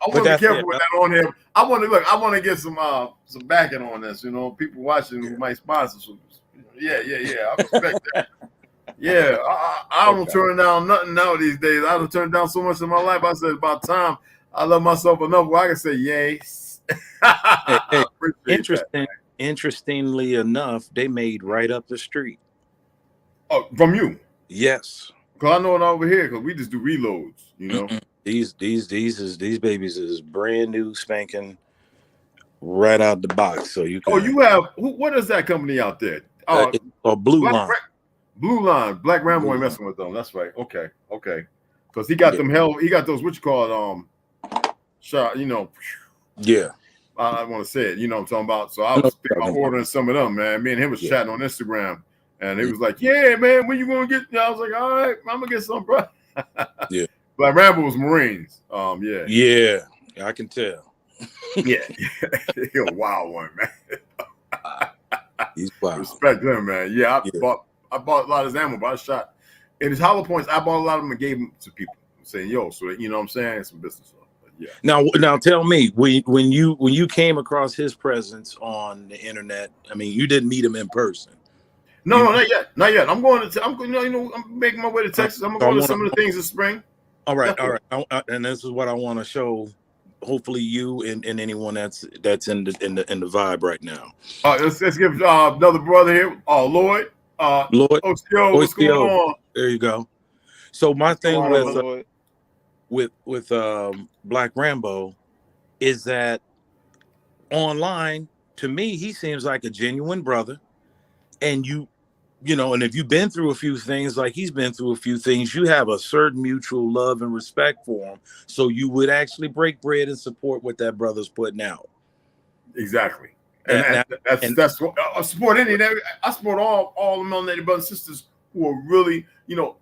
I want to be careful with that on here. I want to look. I want to get some backing on this. You know, people watching who might sponsor some. Yeah. I respect that. Yeah, I don't turn down nothing now these days. I don't turn down so much in my life. I said about time. I love myself enough where I can say yes.
Hey, interestingly enough, they made right up the street.
Oh, from you?
Yes.
Cause I know it over here. Cause we just do reloads. You know,
these babies is brand new, spanking, right out the box. So you can.
Oh, you have what is that company out there?
It's a Blue Line.
Blue Line. Black Rambo ain't messing with them. That's right. Okay. Because he got them he got those what you call shot. You know.
Yeah.
I want to say it. You know what I'm talking about. So I was thinking about ordering some of them, man. Me and him was chatting on Instagram, and he was like, "Yeah, man, when you gonna get?" I was like, "All right, I'm gonna get some, bro."
Yeah.
Black Rambo was Marines. Yeah.
Yeah, I can tell.
Yeah. He's a wild one, man.
He's wild.
Respect him, man. Yeah, I bought a lot of his ammo, but I shot in his hollow points. I bought a lot of them and gave them to people, saying, "Yo," so you know what I'm saying, it's some business. Yeah.
Now tell me, when you came across his presence on the internet, I mean, you didn't meet him in person.
No, not yet. I'm going to. I'm making my way to Texas. I'm going to some of the things this spring.
All right. And this is what I want to show. Hopefully, you and anyone that's in the vibe right now.
Let's give another brother here, Lloyd.
Lloyd.
What's going on?
There you go. So my thing with Black Rambo is that online, to me, he seems like a genuine brother, and you know, and if you've been through a few things like he's been through a few things, you have a certain mutual love and respect for him. So you would actually break bread and support what that brother's putting out.
Exactly. And that's what I support. I support all the melanated brothers and sisters who are really, you know,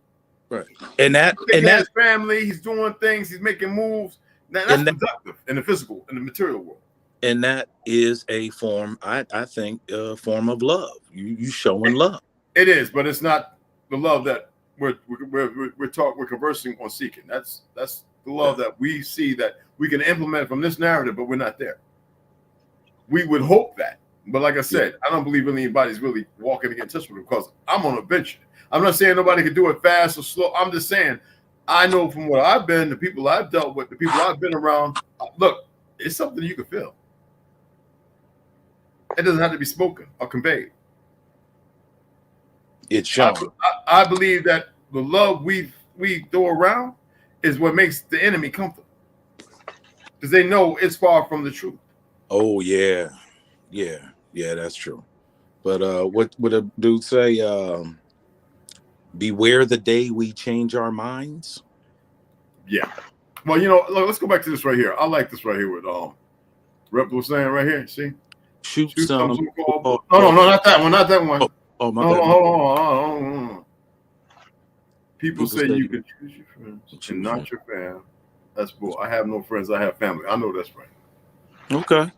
right. And that
his family, he's doing things, he's making moves. That's productive in the physical, in the material world.
And that is a form, I think, a form of love. You showing love.
It is, but it's not the love that we're conversing on seeking. That's the love that we see that we can implement from this narrative, but we're not there. We would hope that, but like I said, I don't believe anybody's really walking to get in touch with it because I'm on a venture. I'm not saying nobody can do it fast or slow. I'm just saying I know from what I've been, the people I've dealt with, the people I've been around. Look, it's something you can feel. It doesn't have to be spoken or conveyed.
It's shown.
I believe that the love we throw around is what makes the enemy comfortable because they know it's far from the truth.
Oh yeah, that's true. But what would a dude say? Beware the day we change our minds.
Yeah. Well, you know, look, let's go back to this right here. I like this right here with Rep was saying right here. See,
shoot some.
No, not that one. Not that one.
Oh my
God. Hold on. People say you can choose your friends and not your fam. That's bull. I have no friends. I have family. I know that's right.
Okay.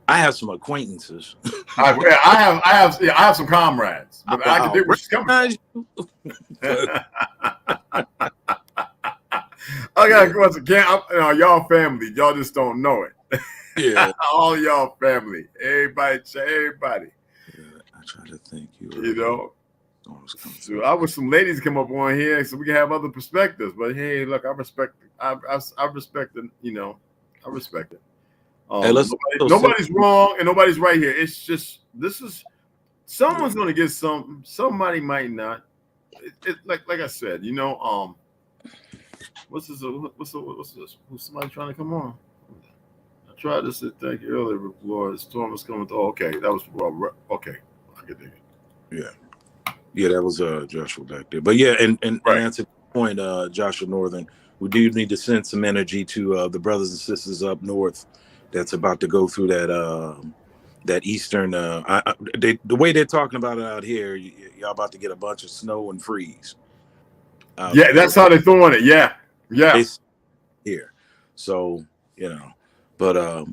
I have some acquaintances.
I have some comrades, but I can do where she's coming from. I got once again, y'all family. Y'all just don't know it.
Yeah,
all y'all family, everybody.
Yeah, I try to think
you know. So I wish some ladies come up on here so we can have other perspectives. But hey, look, I respect it. I respect it. You know, I respect it.
Hey,
nobody's wrong and nobody's right here. It's just someone's gonna get something. Somebody might not. Like I said, you know. What's this? Who's somebody trying to come on? I tried to say thank you earlier, but Lord, the storm is coming. Oh, okay, that was okay. I get it.
Yeah, that was Joshua back there. But yeah, and
right.
answer the point, Joshua Northern, we do need to send some energy to the brothers and sisters up north that's about to go through that eastern. The way they're talking about it out here, y'all about to get a bunch of snow and freeze.
Yeah, that's how they're throwing it. Yeah.
Here, so you know, but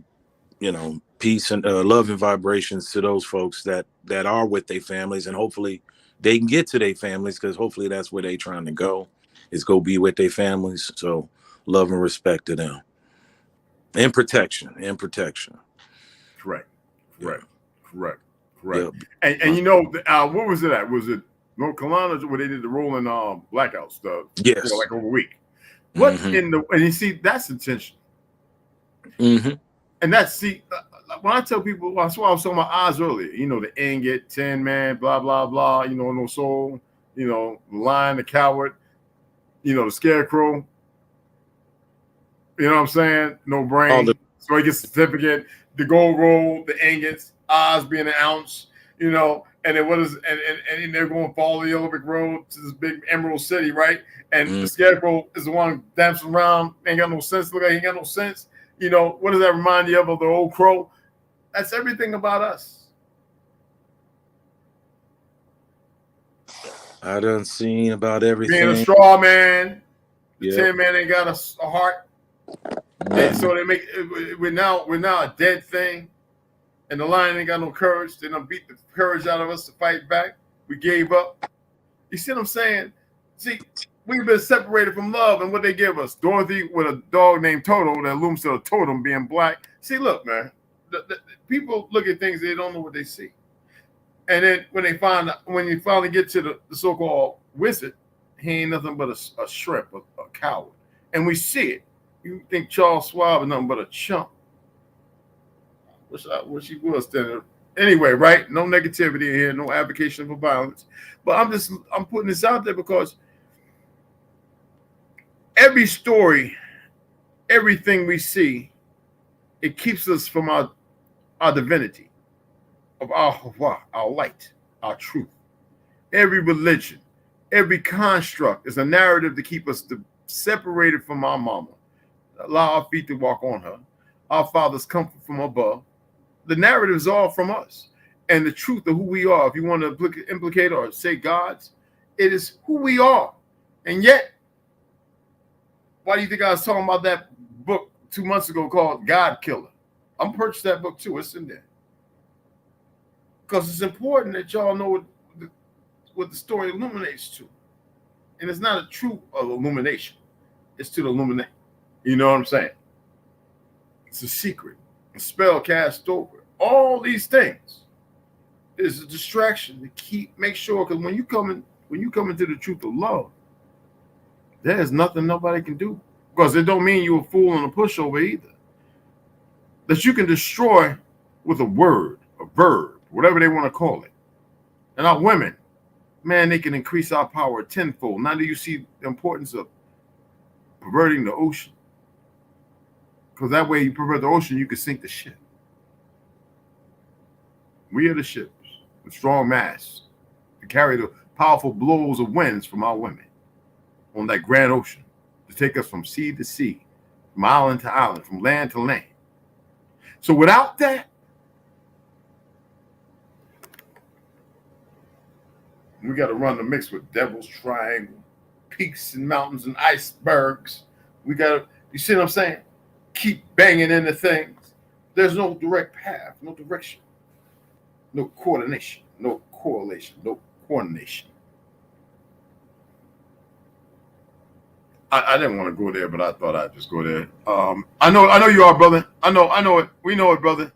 you know, peace and love and vibrations to those folks that are with their families, and hopefully they can get to their families because hopefully that's where they're trying to go is go be with their families. So love and respect to them, and protection,
Correct.
Yep.
And you know, what was it at? Was it North Carolina where they did the rolling blackout stuff?
Yes.
For like over a week. What in the, and you see, that's intentional. And that's, see, when I tell people, that's why I was talking about Oz earlier, you know, the ingot, 10 man, blah, blah, blah, you know, no soul, you know, the lion, the coward, you know, the scarecrow, you know what I'm saying? No brain. So he gets a certificate, the gold roll, the ingots, Oz being an ounce, you know, and then what is, and they're going to follow the Olympic Road to this big Emerald City, right? And the scarecrow is the one dancing around, ain't got no sense, look like he ain't got no sense. You know, what does that remind you of the old crow? That's everything about us.
I done seen about everything.
Being a straw man, the 10 man ain't got a heart. And so they make we're now a dead thing, and the lion ain't got no courage. They done beat the courage out of us to fight back. We gave up. You see what I'm saying? See, we've been separated from love, and what they give us, Dorothy with a dog named Toto that looms to a totem being black. See, look, man, the people look at things, they don't know what they see. And then when you finally get to the so-called wizard, he ain't nothing but a shrimp, a coward. And we see it. You think Charles Schwab is nothing but a chump. I wish he was standing. Anyway, right? No negativity in here, no advocation for violence. But I'm putting this out there because every story, everything we see, it keeps us from our divinity, of our light, our truth. Every religion, every construct is a narrative to keep us separated from our mama. Allow our feet to walk on her. Our Father's comfort from above. The narrative is all from us. And the truth of who we are, if you want to implicate or say God's, it is who we are. And yet, why do you think I was talking about that book 2 months ago called God Killer? I'm purchased that book too. It's in there. Because it's important that y'all know what the story illuminates to. And it's not a true illumination. It's to the illuminate. You know what I'm saying? It's a secret, a spell cast over. All these things is a distraction to make sure, because when you come into the truth of love, there's nothing nobody can do. Because it don't mean you're a fool and a pushover either. That you can destroy with a word, a verb, whatever they want to call it. And our women, man, they can increase our power tenfold. Now do you see the importance of perverting the ocean? Because that way you pervert the ocean, you can sink the ship. We are the ships with strong masts to carry the powerful blows of winds from our women on that grand ocean to take us from sea to sea, from island to island, from land to land. So without that, we got to run the mix with Devil's Triangle, peaks and mountains and icebergs. We got to, you see what I'm saying? Keep banging into things. There's no direct path, no direction, no coordination, no correlation, no coordination. I didn't want to go there, but I thought I'd just go there. I know you are, brother. I know it. We know it, brother.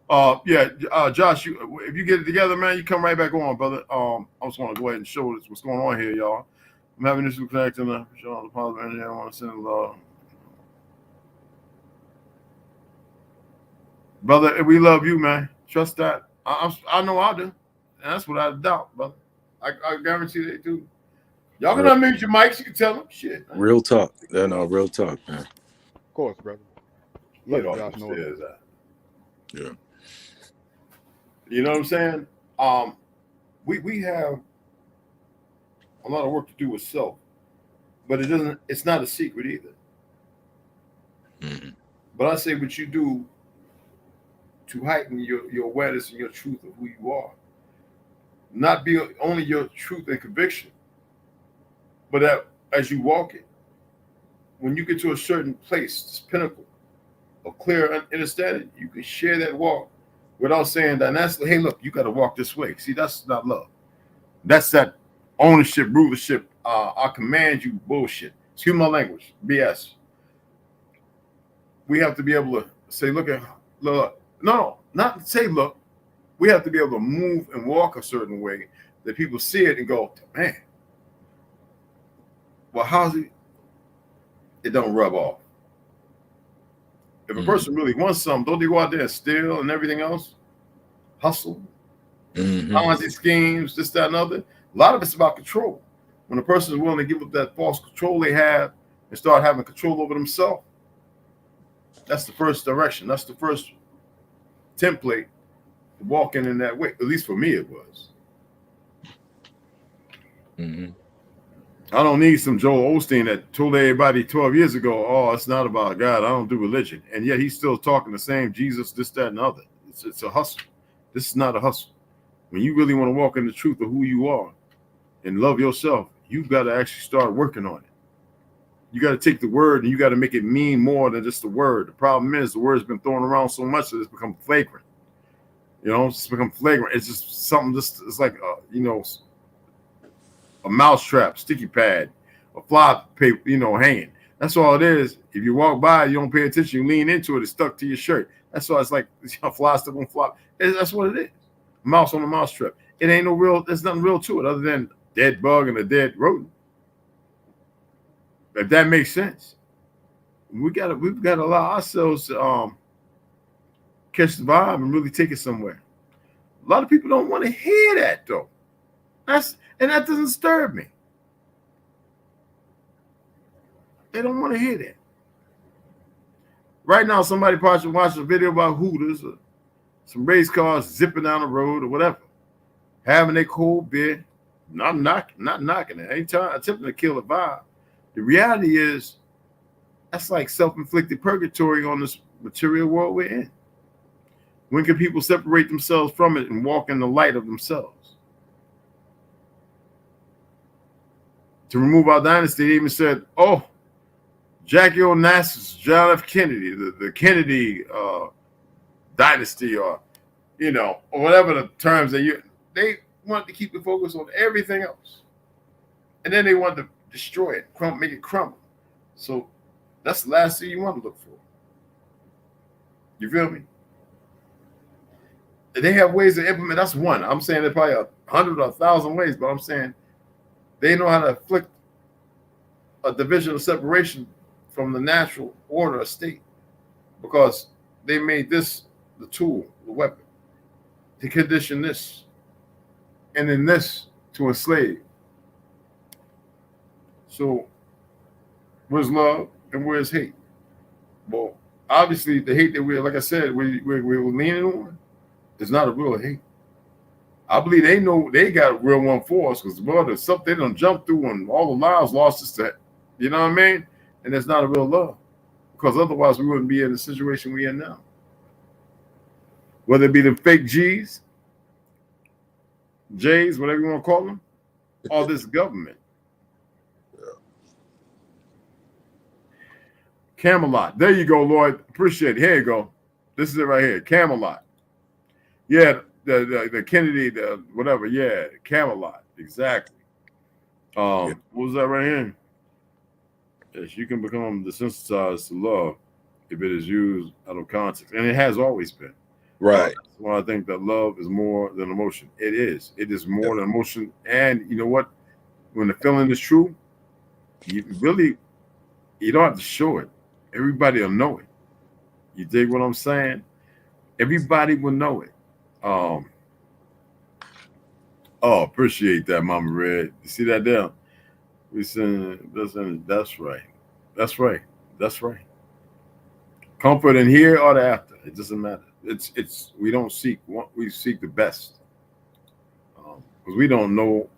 Josh, if you get it together, man, you come right back on, brother. I just want to go ahead and show what's going on here, y'all. I'm having issues connecting the show on the positive energy. I want to send love. Brother, we love you, man. Trust that. I know I do. And that's without a doubt, brother. I guarantee they do. Y'all can unmute your mics. You can tell them. Shit. Man.
Real talk. Real talk, man.
Of course, brother.
Let Josh know that.
Yeah.
You know what I'm saying? We have a lot of work to do with self, but it's not a secret either.
Mm-hmm.
But I say what you do to heighten your awareness and your truth of who you are. Not be only your truth and conviction, but that as you walk it, when you get to a certain place, this pinnacle of clear understanding, you can share that walk without saying that. That's, hey, look, you got to walk this way. See, that's not love. That's that ownership, rulership. I command you bullshit. Excuse my language, BS. we have to be able to say, look, no, not say look. We have to be able to move and walk a certain way that people see it and go, man, well, how's it? It don't rub off. If a person really wants something, don't they go out there and steal and everything else? Hustle, Ponzi schemes, this, that, and other. A lot of it's about control. When a person is willing to give up that false control they have and start having control over themselves, that's the first direction. That's the first template to walking in that way. At least for me, it was. I don't need some Joel Osteen that told everybody 12 years ago, oh, it's not about God. I don't do religion. And yet he's still talking the same Jesus, this, that, and other. It's a hustle. This is not a hustle. When you really want to walk in the truth of who you are and love yourself, you've got to actually start working on it. You got to take the word and you got to make it mean more than just the word. The problem is the word's been thrown around so much that it's become flagrant. You know, it's become flagrant. It's just something, it's like, a mousetrap, sticky pad, a fly paper, hanging. That's all it is. If you walk by, you don't pay attention, you lean into it, it's stuck to your shirt. That's why it's like a fly stuck on fly. That's what it is. Mouse on a mousetrap. It ain't no real, there's nothing real to it other than dead bug and a dead rodent. If that makes sense. We've got to allow ourselves to catch the vibe and really take it somewhere. A lot of people don't want to hear that though. And that doesn't disturb me. They don't want to hear that. Right now, somebody probably watching a video about Hooters or some race cars zipping down the road or whatever, having a cold beer. Not knocking it. Ain't attempting to kill the vibe. The reality is, that's like self-inflicted purgatory on this material world we're in. When can people separate themselves from it and walk in the light of themselves? To remove our dynasty, they even said, oh, Jackie Onassis, John F. Kennedy, the Kennedy dynasty, or whatever the terms they wanted to keep the focus on everything else. And then they wanted to destroy it, make it crumble. So that's the last thing you want to look for. You feel me? They have ways to implement. That's one. I'm saying there's probably 100 or 1,000 ways, but I'm saying they know how to afflict a division of separation from the natural order of state, because they made this the tool, the weapon, to condition this, and then this to enslave. So where's love and where's hate? Well, obviously the hate that like I said, we're leaning on is not a real hate. I believe they know they got a real one for us, because there's something they don't jump through and all the lives lost us to, you know what I mean? And it's not a real love, because otherwise we wouldn't be in the situation we're in now. Whether it be the fake J's, whatever you want to call them, or this government. Camelot. There you go, Lloyd. Appreciate it. Here you go. This is it right here. Camelot. Yeah, the Kennedy, the whatever. Yeah, Camelot. Exactly. What was that right here? Yes, you can become desensitized to love if it is used out of context, and it has always been.
Right.
That's why I think that love is more than emotion. It is. It is more than emotion. And you know what? When the feeling is true, you don't have to show it. Everybody will know it. You dig what I'm saying? Everybody will know it. Appreciate that, Mama Red. You see that there? We saying that's right. That's right. That's right. Comfort in here or the after. It doesn't matter. It's we don't seek one, we seek the best. Because we don't know.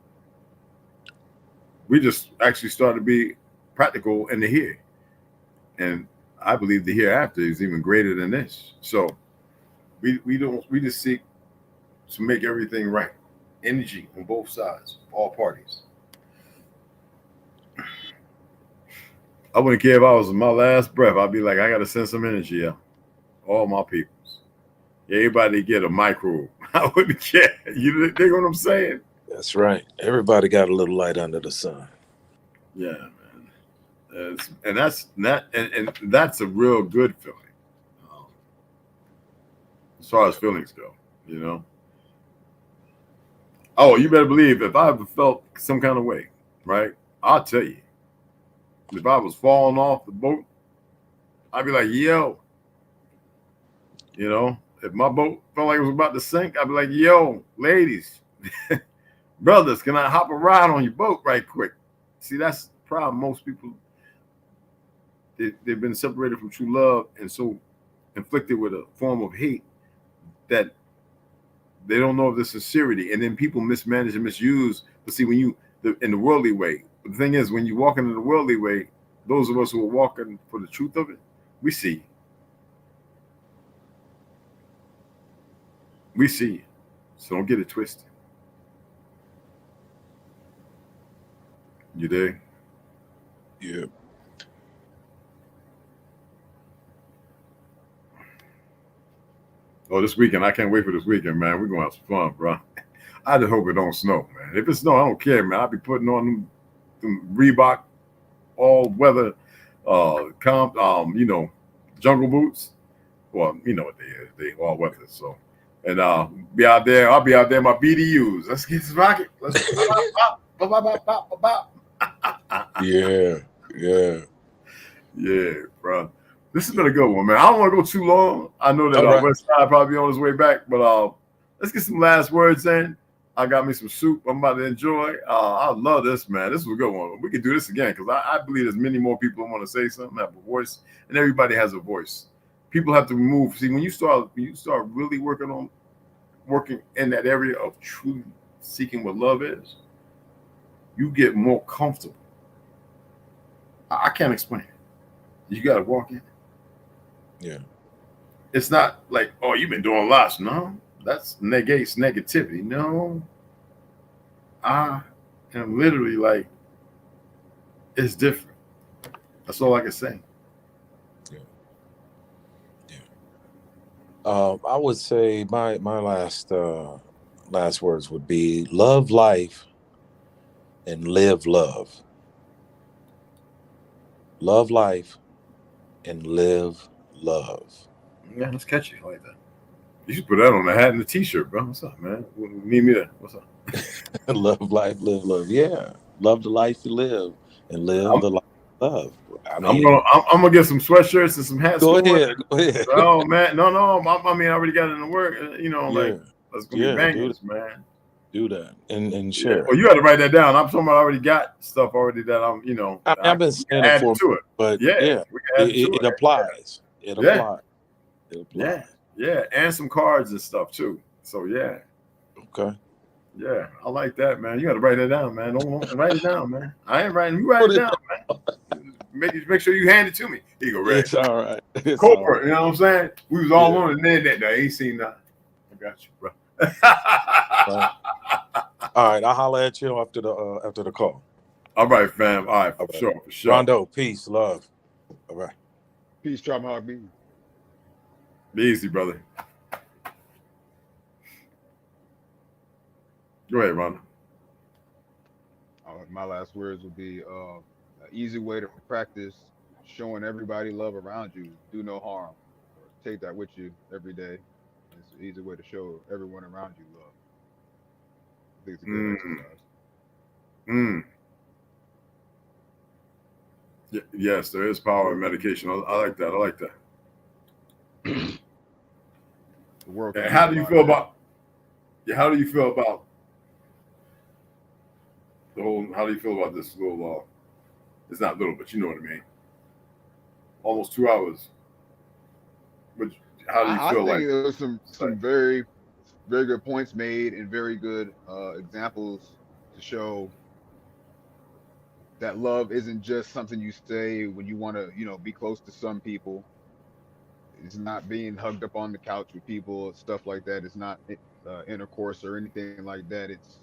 We just actually start to be practical in the here. And I believe the hereafter is even greater than this. So we just seek to make everything right. Energy on both sides, all parties. I wouldn't care if I was in my last breath. I'd be like, I gotta send some energy out. All my peoples. Everybody get a microbe. I wouldn't care. You dig what I'm saying?
That's right. Everybody got a little light under the sun.
Yeah, man. And that's not, and that's a real good feeling, um, as far as feelings go. You know. Oh, you better believe if I ever felt some kind of way, right? I'll tell you. If I was falling off the boat, I'd be like, yo, you know, if my boat felt like it was about to sink, I'd be like, yo, ladies, brothers, can I hop a ride on your boat right quick? See, that's the problem. Most people, they've been separated from true love and so inflicted with a form of hate that they don't know of the sincerity. And then people mismanage and misuse. But see, when you, in the worldly way, the thing is, when you walk in the worldly way, those of us who are walking for the truth of it, we see. We see. So don't get it twisted. You dig?
Yeah.
Oh, this weekend, I can't wait for this weekend, man. We're gonna have some fun, bro. I just hope it don't snow, man. If it snow, I don't care, man. I'll be putting on them Reebok all weather jungle boots. Well, you know what they is. They all weather. So and be out there. I'll be out there in my BDUs. Let's get this rocket. Let's
Yeah. Yeah.
yeah, bro. This has been a good one, man. I don't want to go too long. I know that
All right.
West Side probably on his way back, but let's get some last words in. I got me some soup I'm about to enjoy. I love this, man. This was a good one. We could do this again because I believe there's many more people who want to say something, have a voice, and everybody has a voice. People have to move. See, when you start really working in that area of truly seeking what love is, you get more comfortable. I can't explain it. You got to walk in.
Yeah.
It's not like, oh, you've been doing lots. No, that's negates negativity. No, I am literally like, it's different. That's all I can say.
Yeah. Yeah. I would say my last words would be love life and live love. Love life and live love.
Yeah, that's catchy. I like that. You should put that on the hat and the t-shirt, bro. What's up, man? Need me to, what's up?
Love life, live love. Yeah. Love the life you live and live the life you love. I mean,
I'm gonna get some sweatshirts and some hats.
go ahead.
Oh man, no. I mean, I already got it in the work.
Yeah.
That's gonna be bangers, man.
Do that and
Yeah.
share.
Well, you got to write that down. I'm talking about I already got stuff already that
I've been saying it for
to it.
but
Yeah, we can add it to
it applies. It
Yeah.
applies. It applies.
Yeah, and some cards and stuff too. So yeah.
Okay.
Yeah, I like that, man. You got to write that down, man. Don't write it down, man. I ain't writing. You write it down, man. Make sure you hand it to me. Here you go, Ray.
It's all right. It's
Corporate,
all right.
you know what I'm saying? We was all on the net. I ain't seen nothing. I got you, bro.
Right. All right, I'll holler at you after the call.
All right, fam. All right, for sure.
Rondo, peace, love. All right.
Peace, Tomahawk B.
Be easy, brother. Go ahead, Rondo.
My last words would be an easy way to practice showing everybody love around you. Do no harm. Or take that with you every day. It's an easy way to show everyone around you love. I think it's a good exercise.
Yes, there is power in medication. I like that. I like that.
The world.
And how do you feel about? Yeah, how do you feel about the whole? How do you feel about this little? It's not little, but you know what I mean. Almost 2 hours. But how do you feel
I
like?
think there was some very, very good points made and very good examples to show that love isn't just something you say when you want to, be close to some people. It's not being hugged up on the couch with people, stuff like that. It's not intercourse or anything like that. It's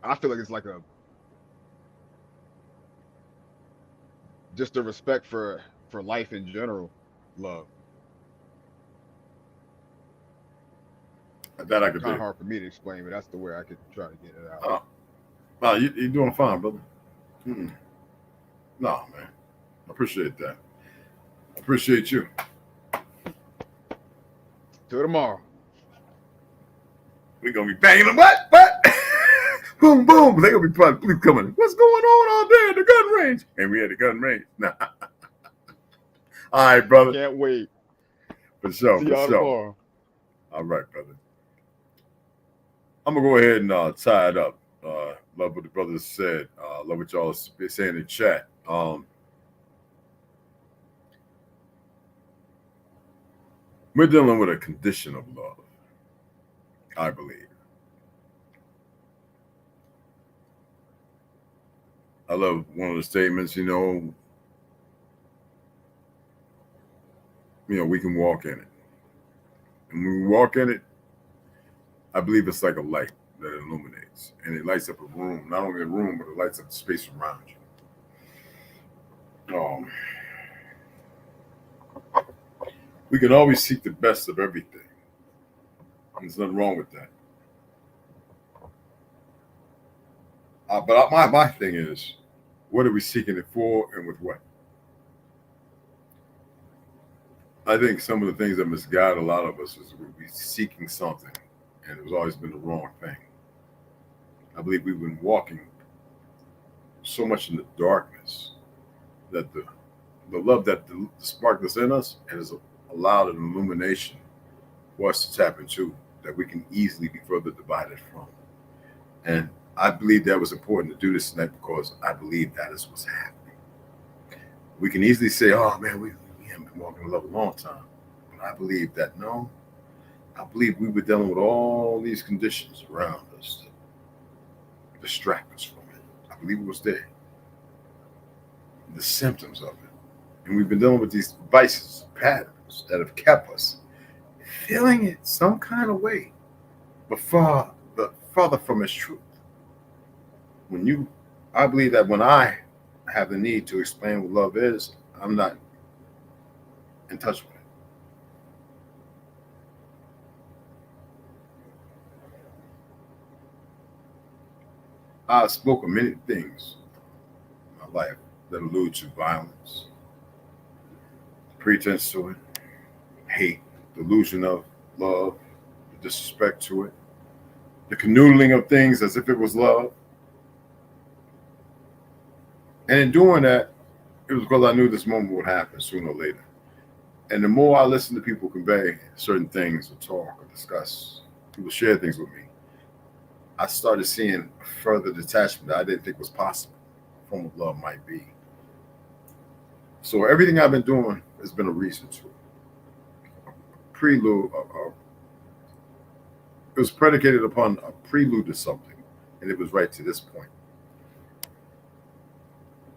I feel like it's like just a respect for life in general. Love.
That I could
Kind of
do.
hard for me to explain, but that's the way I could try to get it out.
Oh, no, you're doing fine, brother. No, man. I appreciate that. I appreciate you.
Till tomorrow.
We're gonna be banging them. What? Boom, boom. They're gonna be probably coming. What's going on out there at the gun range? And we at the gun range. Nah. All right, brother.
Can't wait.
For sure.
See
For
y'all
sure.
tomorrow.
All right, brother. I'm gonna go ahead and tie it up. Love what the brothers said. Love what y'all saying in the chat. We're dealing with a condition of love, I believe. I love one of the statements, we can walk in it. And when we walk in it, I believe it's like a light that illuminates. And it lights up a room, not only a room, but it lights up the space around you. We can always seek the best of everything. There's nothing wrong with that. But my thing is, what are we seeking it for and with what? I think some of the things that misguide a lot of us is we're seeking something, and it's always been the wrong thing. I believe we've been walking so much in the darkness that the love that the spark that's in us has allowed an illumination for us to tap into that we can easily be further divided from. And I believe that was important to do this tonight because I believe that is what's happening. We can easily say, oh man, we haven't been walking in love a long time. But I believe that no. I believe we were dealing with all these conditions around us that distract us from it. I believe it was there. The symptoms of it. And we've been dealing with these vices, patterns that have kept us feeling it some kind of way, but farther from its truth. I believe that when I have the need to explain what love is, I'm not in touch with it. I've spoken many things in my life that allude to violence, pretense to it, hate, delusion of love, the disrespect to it, the canoodling of things as if it was love. And in doing that, it was because I knew this moment would happen sooner or later. And the more I listen to people convey certain things or talk or discuss, people share things with me, I started seeing a further detachment that I didn't think was possible from what love might be. So everything I've been doing has been a reason to it. Prelude, it was predicated upon a prelude to something, and it was right to this point.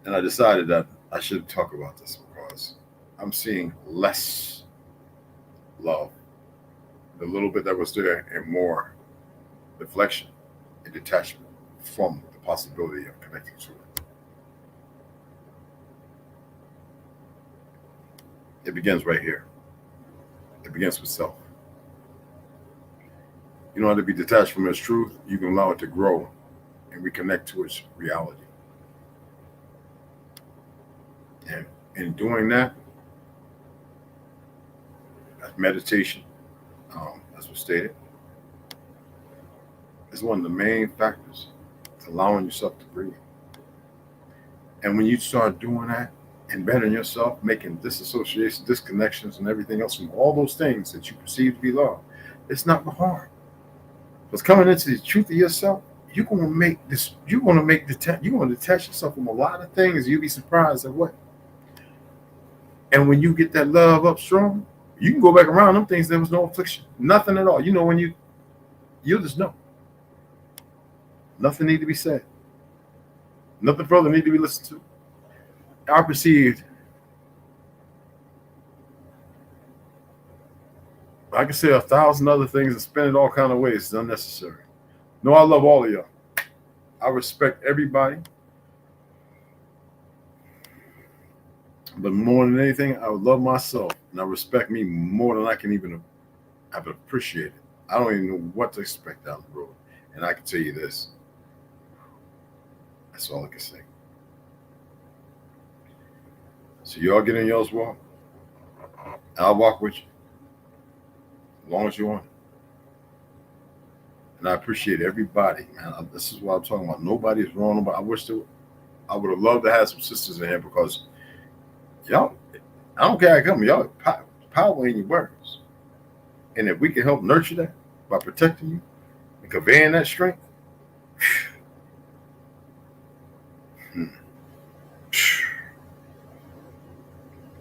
And I decided that I should talk about this because I'm seeing less love, the little bit that was there, and more deflection and detachment from the possibility of connecting to it. It begins right here. It begins with self. You know how to be detached from its truth, you can allow it to grow and reconnect to its reality. And in doing that, meditation, as was stated, is one of the main factors to allowing yourself to breathe. And when you start doing that and bettering yourself, making disassociations, disconnections, and everything else from all those things that you perceive to be love, it's not hard. Because coming into the truth of yourself, you're going to detach yourself from a lot of things. You'll be surprised at what. And when you get that love up strong, you can go back around them things. There was no affliction, nothing at all. You know, when you'll just know. Nothing need to be said. Nothing further need to be listened to. I perceived, I can say 1,000 other things and spin it all kind of ways. It's unnecessary. No, I love all of y'all. I respect everybody. But more than anything, I would love myself. And I respect me more than I can even have appreciated. I don't even know what to expect down the road. And I can tell you this. That's all I can say. So y'all get in y'all's walk. I'll walk with you as long as you want. And I appreciate everybody, man. This is what I'm talking about. Nobody's wrong. But I I would have loved to have some sisters in here because y'all, I don't care how it comes, y'all power in your words. And if we can help nurture that by protecting you and conveying that strength,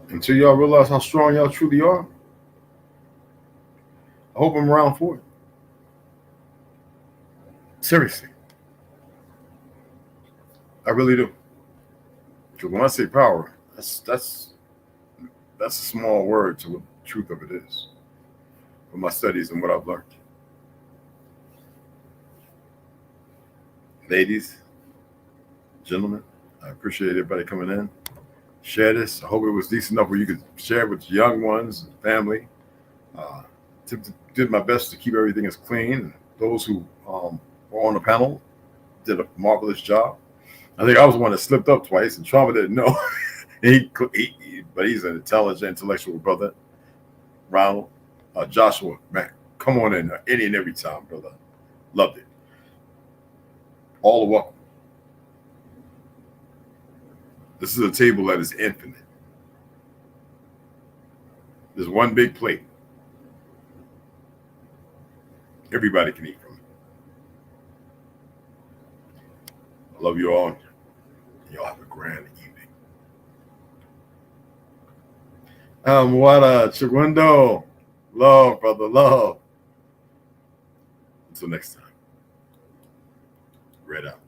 until y'all realize how strong y'all truly are, I hope I'm around for it. Seriously. I really do. Because when I say power, that's a small word to what the truth of it is from my studies and what I've learned. Ladies, gentlemen, I appreciate everybody coming in. Share this. I hope it was decent enough where you could share it with young ones and family. Did my best to keep everything as clean. Those who were on the panel did a marvelous job. I think I was the one that slipped up twice, and Trauma didn't know. But he's an intelligent, intellectual brother. Ronald, Joshua, man, come on in any and every time, brother. Loved it. All are welcome. This is a table that is infinite. There's one big plate. Everybody can eat from it. I love you all. Y'all have a grand evening. What a Chigundo. Love, brother, love. Until next time. Red out.